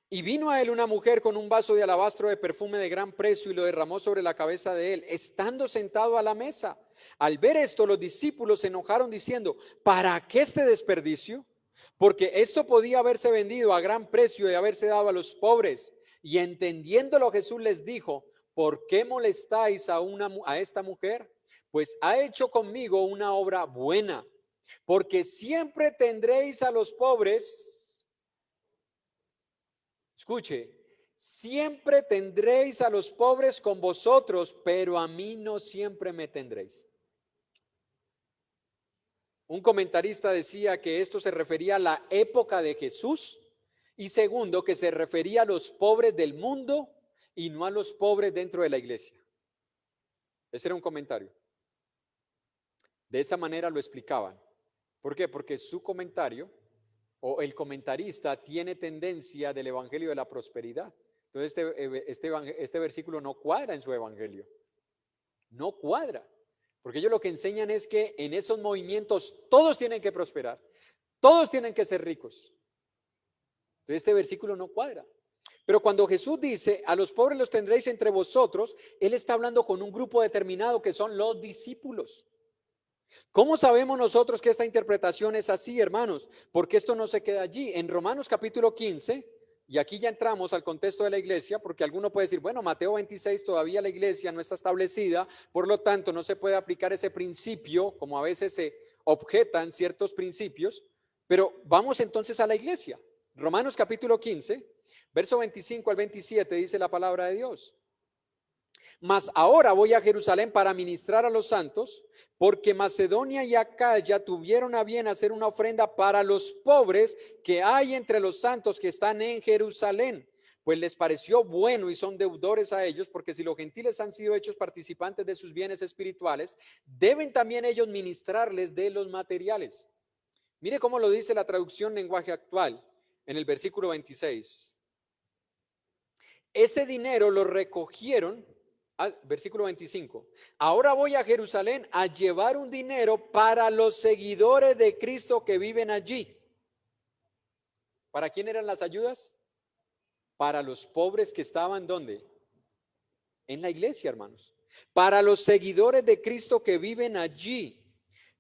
y vino a él una mujer con un vaso de alabastro de perfume de gran precio y lo derramó sobre la cabeza de él, estando sentado a la mesa. Al ver esto, los discípulos se enojaron diciendo, ¿para qué este desperdicio? Porque esto podía haberse vendido a gran precio y haberse dado a los pobres. Y entendiéndolo, Jesús les dijo, ¿por qué molestáis a esta mujer? Pues ha hecho conmigo una obra buena, porque siempre tendréis a los pobres. Escuche, siempre tendréis a los pobres con vosotros, pero a mí no siempre me tendréis. Un comentarista decía que esto se refería a la época de Jesús y segundo, que se refería a los pobres del mundo y no a los pobres dentro de la iglesia. Ese era un comentario. De esa manera lo explicaban. ¿Por qué? Porque su comentario o el comentarista tiene tendencia del evangelio de la prosperidad. Entonces este versículo no cuadra en su evangelio. No cuadra. Porque ellos lo que enseñan es que en esos movimientos todos tienen que prosperar. Todos tienen que ser ricos. Entonces este versículo no cuadra. Pero cuando Jesús dice, a los pobres los tendréis entre vosotros, Él está hablando con un grupo determinado que son los discípulos. ¿Cómo sabemos nosotros que esta interpretación es así, hermanos? Porque esto no se queda allí. En Romanos capítulo 15, y aquí ya entramos al contexto de la iglesia, porque alguno puede decir, bueno, Mateo 26 todavía la iglesia no está establecida, por lo tanto no se puede aplicar ese principio, como a veces se objetan ciertos principios, pero vamos entonces a la iglesia. Romanos capítulo 15, verso 25 al 27 dice la palabra de Dios. Mas ahora voy a Jerusalén para ministrar a los santos, porque Macedonia y Acaya tuvieron a bien hacer una ofrenda para los pobres que hay entre los santos que están en Jerusalén. Pues les pareció bueno y son deudores a ellos, porque si los gentiles han sido hechos participantes de sus bienes espirituales, deben también ellos ministrarles de los materiales. Mire cómo lo dice la traducción lenguaje actual en el versículo 26. Ese dinero lo recogieron. Versículo 25. Ahora voy a Jerusalén a llevar un dinero para los seguidores de Cristo que viven allí. ¿Para quién eran las ayudas? Para los pobres que estaban ¿dónde? En la iglesia, hermanos. Para los seguidores de Cristo que viven allí.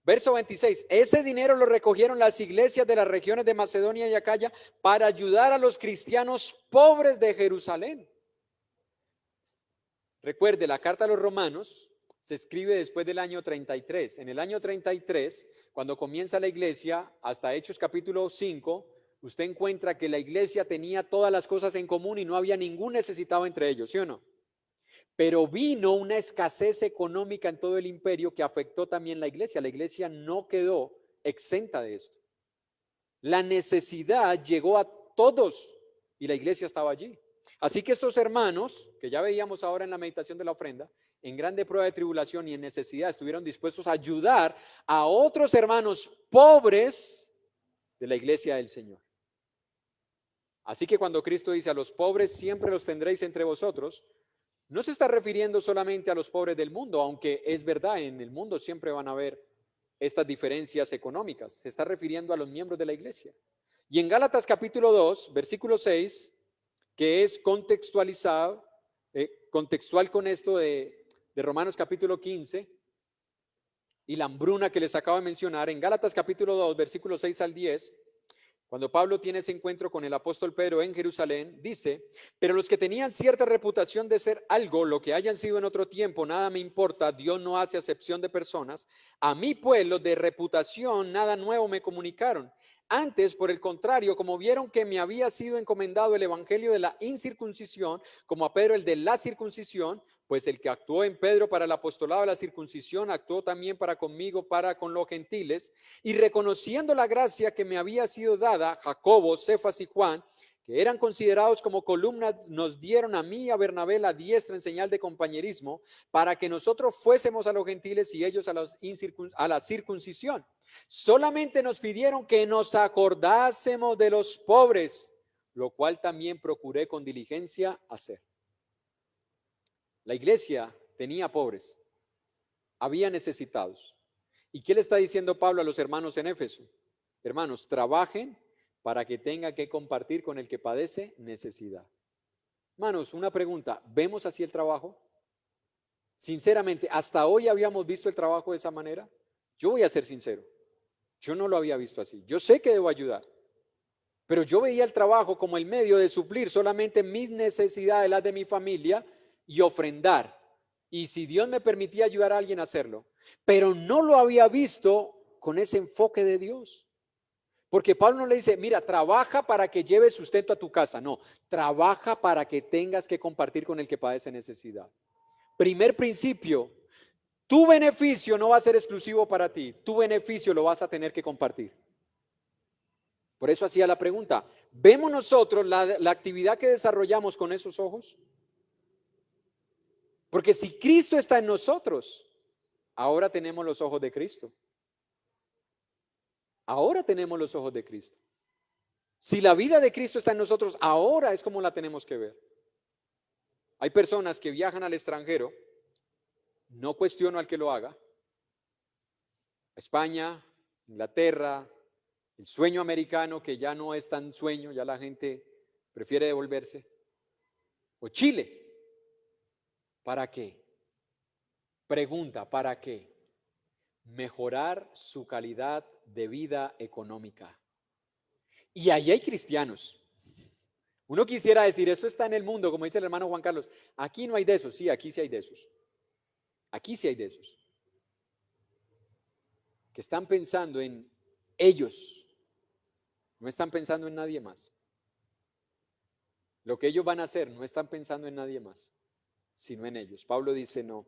Verso 26. Ese dinero lo recogieron las iglesias de las regiones de Macedonia y Acaya para ayudar a los cristianos pobres de Jerusalén. Recuerde, la carta a los Romanos se escribe después del año 33. En el año 33, cuando comienza la iglesia, hasta Hechos capítulo 5, usted encuentra que la iglesia tenía todas las cosas en común y no había ningún necesitado entre ellos, ¿sí o no? Pero vino una escasez económica en todo el imperio que afectó también la iglesia. La iglesia no quedó exenta de esto. La necesidad llegó a todos y la iglesia estaba allí. Así que estos hermanos, que ya veíamos ahora en la meditación de la ofrenda, en grande prueba de tribulación y en necesidad, estuvieron dispuestos a ayudar a otros hermanos pobres de la iglesia del Señor. Así que cuando Cristo dice a los pobres siempre los tendréis entre vosotros, no se está refiriendo solamente a los pobres del mundo, aunque es verdad, en el mundo siempre van a haber estas diferencias económicas. Se está refiriendo a los miembros de la iglesia. Y en Gálatas capítulo 2, versículo 6, que es contextualizado, contextual con esto de Romanos capítulo 15 y la hambruna que les acabo de mencionar, en Gálatas capítulo 2, versículo 6 al 10, cuando Pablo tiene ese encuentro con el apóstol Pedro en Jerusalén, dice: pero los que tenían cierta reputación de ser algo, lo que hayan sido en otro tiempo, nada me importa, Dios no hace acepción de personas. A mí pues los de reputación nada nuevo me comunicaron. Antes, por el contrario, como vieron que me había sido encomendado el evangelio de la incircuncisión, como a Pedro el de la circuncisión, pues el que actuó en Pedro para el apostolado de la circuncisión, actuó también para conmigo, para con los gentiles. Y reconociendo la gracia que me había sido dada, Jacobo, Cefas y Juan, que eran considerados como columnas, nos dieron a mí y a Bernabé la diestra en señal de compañerismo, para que nosotros fuésemos a los gentiles y ellos a la circuncisión. Solamente nos pidieron que nos acordásemos de los pobres, lo cual también procuré con diligencia hacer. La iglesia tenía pobres, había necesitados. ¿Y qué le está diciendo Pablo a los hermanos en Éfeso? Hermanos, trabajen para que tenga que compartir con el que padece necesidad. Hermanos, una pregunta, ¿vemos así el trabajo? Sinceramente, ¿hasta hoy habíamos visto el trabajo de esa manera? Yo voy a ser sincero, yo no lo había visto así. Yo sé que debo ayudar, pero yo veía el trabajo como el medio de suplir solamente mis necesidades, las de mi familia, y ofrendar. Y si Dios me permitía ayudar a alguien a hacerlo, pero no lo había visto con ese enfoque de Dios. Porque Pablo no le dice, mira, trabaja para que lleves sustento a tu casa. No, trabaja para que tengas que compartir con el que padece necesidad. Primer principio, tu beneficio no va a ser exclusivo para ti. Tu beneficio lo vas a tener que compartir. Por eso hacía la pregunta, ¿vemos nosotros la actividad que desarrollamos con esos ojos? Porque si Cristo está en nosotros, ahora tenemos los ojos de Cristo. Ahora tenemos los ojos de Cristo. Si la vida de Cristo está en nosotros, ahora es como la tenemos que ver. Hay personas que viajan al extranjero, no cuestiono al que lo haga, España, Inglaterra, el sueño americano que ya no es tan sueño, ya la gente prefiere devolverse, o Chile. ¿Para qué? Pregunta, ¿para qué? Mejorar su calidad de vida económica. Y ahí hay cristianos. Uno quisiera decir, eso está en el mundo, como dice el hermano Juan Carlos. Aquí no hay de esos. Sí, aquí sí hay de esos. Aquí sí hay de esos. Que están pensando en ellos. No están pensando en nadie más. Lo que ellos van a hacer, no están pensando en nadie más, sino en ellos. Pablo dice, no.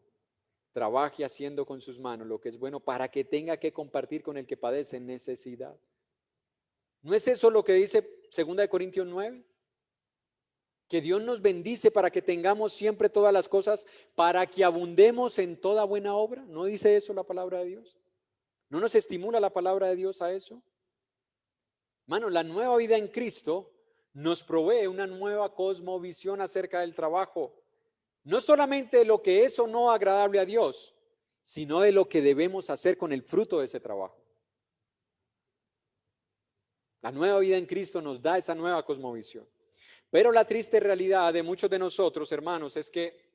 Trabaje haciendo con sus manos lo que es bueno para que tenga que compartir con el que padece necesidad. ¿No es eso lo que dice 2 Corintios 9? Que Dios nos bendice para que tengamos siempre todas las cosas, para que abundemos en toda buena obra. ¿No dice eso la palabra de Dios? ¿No nos estimula la palabra de Dios a eso? Hermano, la nueva vida en Cristo nos provee una nueva cosmovisión acerca del trabajo. No solamente de lo que es o no agradable a Dios, sino de lo que debemos hacer con el fruto de ese trabajo. La nueva vida en Cristo nos da esa nueva cosmovisión. Pero la triste realidad de muchos de nosotros, hermanos, es que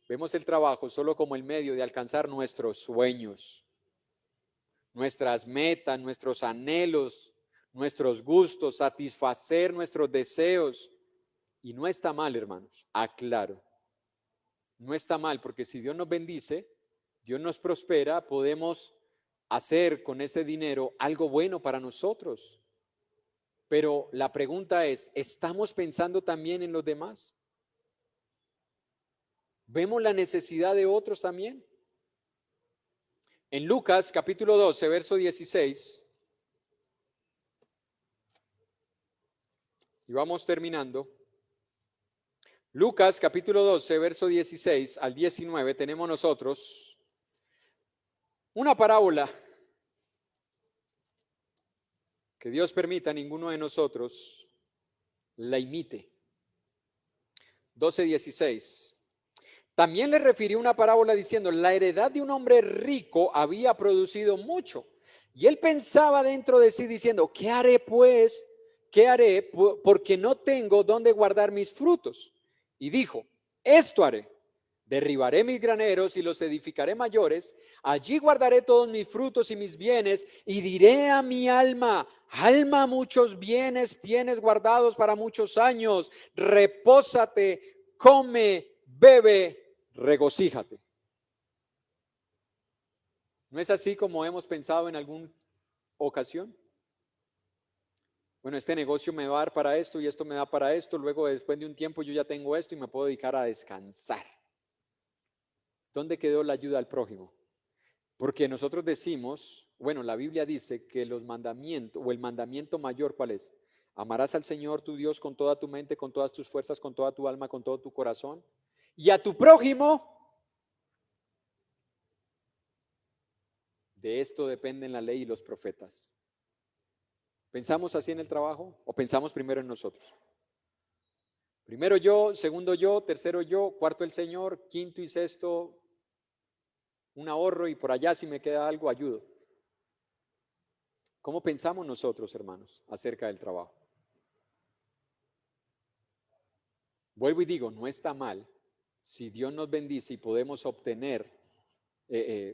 vemos el trabajo solo como el medio de alcanzar nuestros sueños, nuestras metas, nuestros anhelos, nuestros gustos, satisfacer nuestros deseos. Y no está mal, hermanos, aclaro. no está mal, porque si Dios nos bendice, Dios nos prospera, podemos hacer con ese dinero algo bueno para nosotros. Pero la pregunta es, ¿estamos pensando también en los demás? ¿Vemos la necesidad de otros también? En Lucas capítulo 12, verso 16, y vamos terminando. Lucas capítulo 12, verso 16 al 19, tenemos nosotros una parábola que Dios permita ninguno de nosotros la imite. 12:16. También le refirió una parábola diciendo, la heredad de un hombre rico había producido mucho. Y él pensaba dentro de sí diciendo, ¿qué haré pues? ¿Qué haré? Porque no tengo dónde guardar mis frutos. Y dijo, esto haré. Derribaré mis graneros y los edificaré mayores. Allí guardaré todos mis frutos y mis bienes. Y diré a mi alma, alma, muchos bienes tienes guardados para muchos años. Repósate, come, bebe, regocíjate. ¿No es así como hemos pensado en alguna ocasión? Bueno, este negocio me va a dar para esto y esto me da para esto. Luego, después de un tiempo, yo ya tengo esto y me puedo dedicar a descansar. ¿Dónde quedó la ayuda al prójimo? Porque nosotros decimos, bueno, la Biblia dice que los mandamientos, o el mandamiento mayor, ¿cuál es? Amarás al Señor tu Dios con toda tu mente, con todas tus fuerzas, con toda tu alma, con todo tu corazón. Y a tu prójimo, de esto dependen la ley y los profetas. ¿Pensamos así en el trabajo o pensamos primero en nosotros? Primero yo, segundo yo, tercero yo, cuarto el Señor, quinto y sexto un ahorro y por allá si me queda algo ayudo. ¿Cómo pensamos nosotros, hermanos, acerca del trabajo? Vuelvo y digo, no está mal si Dios nos bendice y podemos obtener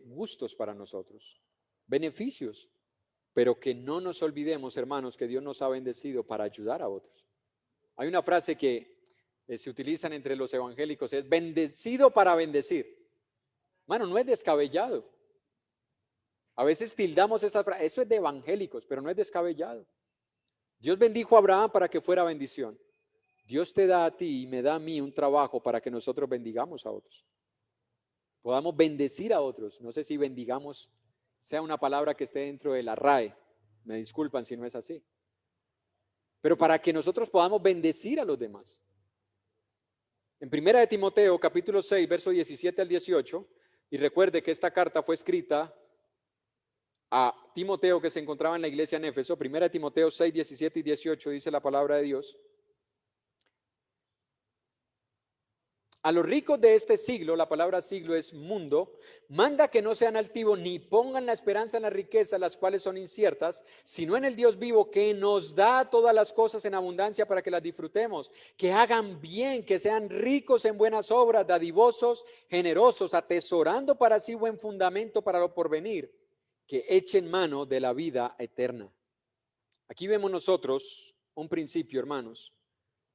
gustos para nosotros, beneficios, pero que no nos olvidemos, hermanos, que Dios nos ha bendecido para ayudar a otros. Hay una frase que se utilizan entre los evangélicos, es bendecido para bendecir. Mano, no es descabellado. A veces tildamos esa frase, eso es de evangélicos, pero no es descabellado. Dios bendijo a Abraham para que fuera bendición. Dios te da a ti y me da a mí un trabajo para que nosotros bendigamos a otros. Podamos bendecir a otros. No sé si bendigamos sea una palabra que esté dentro de la RAE. Me disculpan si no es así. Pero para que nosotros podamos bendecir a los demás. En primera de Timoteo, capítulo 6, verso 17 al 18, y recuerde que esta carta fue escrita a Timoteo que se encontraba en la iglesia en Éfeso. Primera de Timoteo 6, 17 y 18 dice la palabra de Dios. A los ricos de este siglo, la palabra siglo es mundo, manda que no sean altivos ni pongan la esperanza en las riquezas, las cuales son inciertas, sino en el Dios vivo que nos da todas las cosas en abundancia para que las disfrutemos, que hagan bien, que sean ricos en buenas obras, dadivosos, generosos, atesorando para sí buen fundamento para lo porvenir, que echen mano de la vida eterna. Aquí vemos nosotros un principio, hermanos.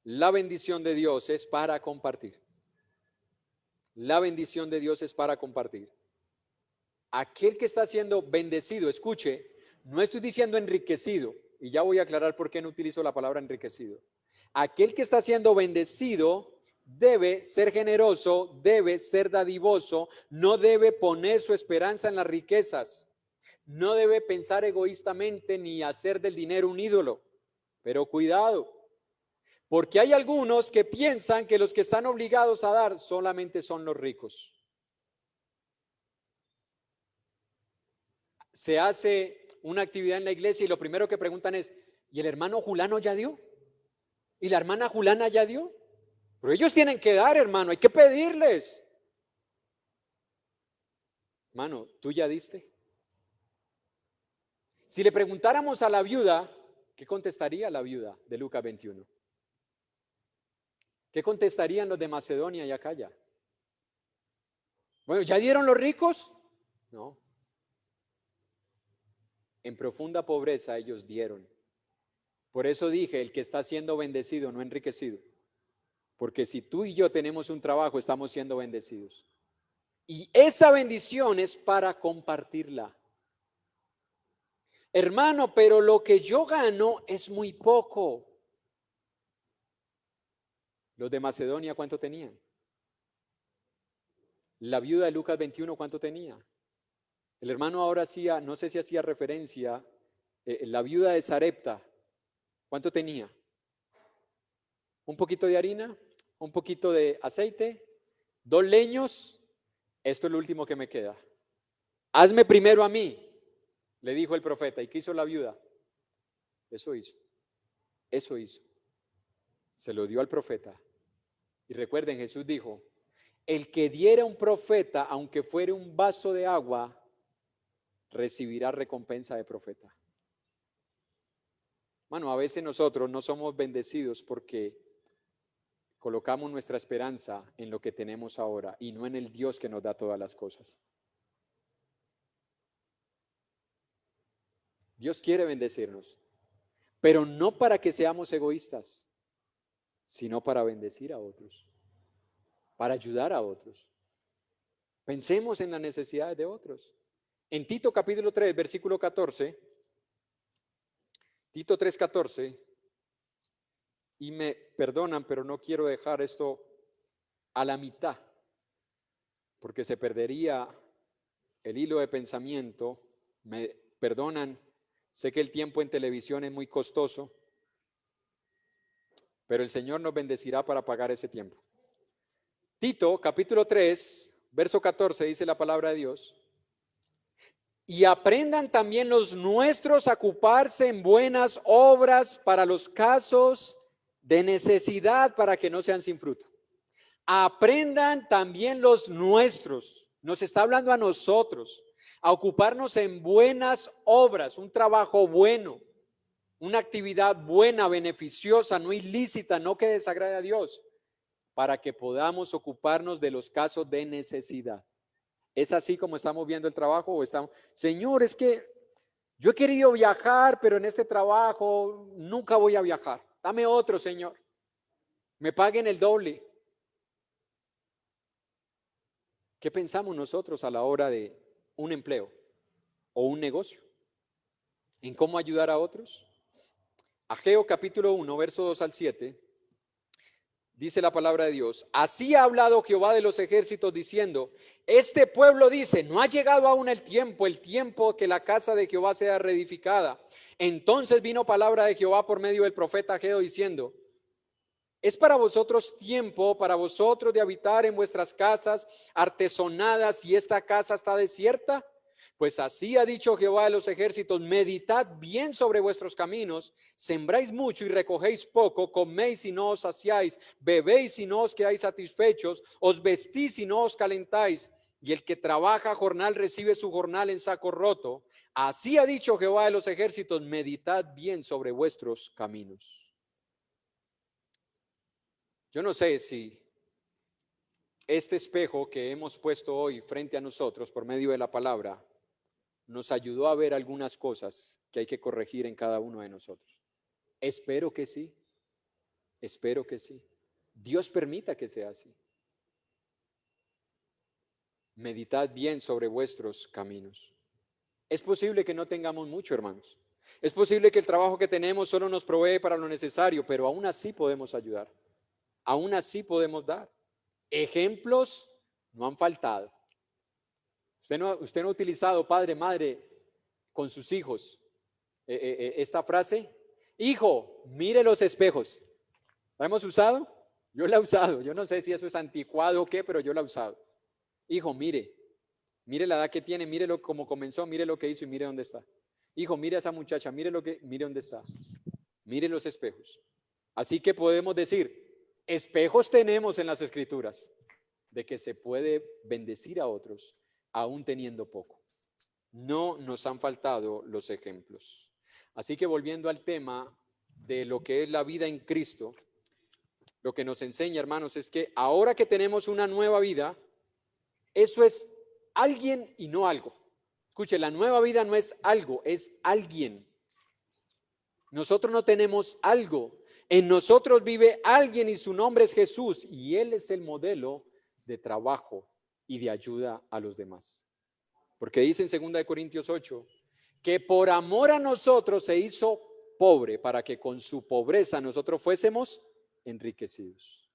La bendición de Dios es para compartir. La bendición de Dios es para compartir. Aquel que está siendo bendecido, escuche, no estoy diciendo enriquecido, y ya voy a aclarar por qué no utilizo la palabra enriquecido. Aquel que está siendo bendecido debe ser generoso, debe ser dadivoso, no debe poner su esperanza en las riquezas, no debe pensar egoístamente ni hacer del dinero un ídolo. Pero cuidado, porque hay algunos que piensan que los que están obligados a dar solamente son los ricos. Se hace una actividad en la iglesia y lo primero que preguntan es, ¿y el hermano Julano ya dio? ¿Y la hermana Julana ya dio? Pero ellos tienen que dar, hermano, hay que pedirles. Hermano, ¿tú ya diste? Si le preguntáramos a la viuda, ¿qué contestaría la viuda de Lucas 21? ¿Qué contestarían los de Macedonia y Acaya? Bueno, ¿ya dieron los ricos? No. En profunda pobreza ellos dieron. Por eso dije, el que está siendo bendecido, no enriquecido. Porque si tú y yo tenemos un trabajo, estamos siendo bendecidos. Y esa bendición es para compartirla. Hermano, pero lo que yo gano es muy poco. Los de Macedonia, ¿cuánto tenían? La viuda de Lucas 21, ¿cuánto tenía? El hermano ahora hacía, no sé si hacía referencia, la viuda de Sarepta, ¿cuánto tenía? Un poquito de harina, un poquito de aceite, 2 leños, esto es lo último que me queda. Hazme primero a mí, le dijo el profeta. ¿Y qué hizo la viuda? Eso hizo, eso hizo. Se lo dio al profeta. Y recuerden, Jesús dijo, el que diera un profeta, aunque fuere un vaso de agua, recibirá recompensa de profeta. Bueno, a veces nosotros no somos bendecidos porque colocamos nuestra esperanza en lo que tenemos ahora y no en el Dios que nos da todas las cosas. Dios quiere bendecirnos, pero no para que seamos egoístas, sino para bendecir a otros, para ayudar a otros. Pensemos en las necesidades de otros. En Tito capítulo 3, versículo 14, Tito 3:14, y me perdonan, pero no quiero dejar esto a la mitad, porque se perdería el hilo de pensamiento. Me perdonan, sé que el tiempo en televisión es muy costoso, pero el Señor nos bendecirá para pagar ese tiempo. Tito capítulo 3, verso 14, dice la palabra de Dios. Y aprendan también los nuestros a ocuparse en buenas obras para los casos de necesidad, para que no sean sin fruto. Aprendan también los nuestros, nos está hablando a nosotros, a ocuparnos en buenas obras, un trabajo bueno, una actividad buena, beneficiosa, no ilícita, no que desagrade a Dios, para que podamos ocuparnos de los casos de necesidad. ¿Es así como estamos viendo el trabajo? ¿O estamos, Señor, es que yo he querido viajar, pero en este trabajo nunca voy a viajar? Dame otro, Señor. Me paguen el doble. ¿Qué pensamos nosotros a la hora de un empleo o un negocio? ¿En cómo ayudar a otros? Ageo capítulo 1, verso 2 al 7. Dice la palabra de Dios, así ha hablado Jehová de los ejércitos diciendo, este pueblo dice, no ha llegado aún el tiempo que la casa de Jehová sea reedificada. Entonces vino palabra de Jehová por medio del profeta Ageo diciendo, es para vosotros tiempo, para vosotros de habitar en vuestras casas artesonadas y esta casa está desierta. Pues así ha dicho Jehová de los ejércitos, meditad bien sobre vuestros caminos, sembráis mucho y recogéis poco, coméis y no os saciáis, bebéis y no os quedáis satisfechos, os vestís y no os calentáis, y el que trabaja jornal recibe su jornal en saco roto. Así ha dicho Jehová de los ejércitos, meditad bien sobre vuestros caminos. Yo no sé si este espejo que hemos puesto hoy frente a nosotros por medio de la palabra nos ayudó a ver algunas cosas que hay que corregir en cada uno de nosotros. Espero que sí, espero que sí. Dios permita que sea así. Meditad bien sobre vuestros caminos. Es posible que no tengamos mucho, hermanos. Es posible que el trabajo que tenemos solo nos provee para lo necesario, pero aún así podemos ayudar. Aún así podemos dar. Ejemplos no han faltado. Usted no ha utilizado, padre, madre, con sus hijos, esta frase, hijo, mire los espejos. ¿La hemos usado? Yo la he usado. Yo no sé si eso es anticuado o qué, pero yo la he usado. Hijo, mire la edad que tiene, mire cómo comenzó, mire lo que hizo y mire dónde está. Hijo, mire a esa muchacha, mire dónde está. Mire los espejos. Así que podemos decir, espejos tenemos en las Escrituras de que se puede bendecir a otros aún teniendo poco. No nos han faltado los ejemplos. Así que volviendo al tema de lo que es la vida en Cristo, lo que nos enseña, hermanos, es que ahora que tenemos una nueva vida, eso es alguien y no algo. Escuche, la nueva vida no es algo, es alguien. Nosotros no tenemos algo. En nosotros vive alguien y su nombre es Jesús. Y Él es el modelo de trabajo y de ayuda a los demás. Porque dice en 2 Corintios 8 que por amor a nosotros se hizo pobre para que con su pobreza nosotros fuésemos enriquecidos.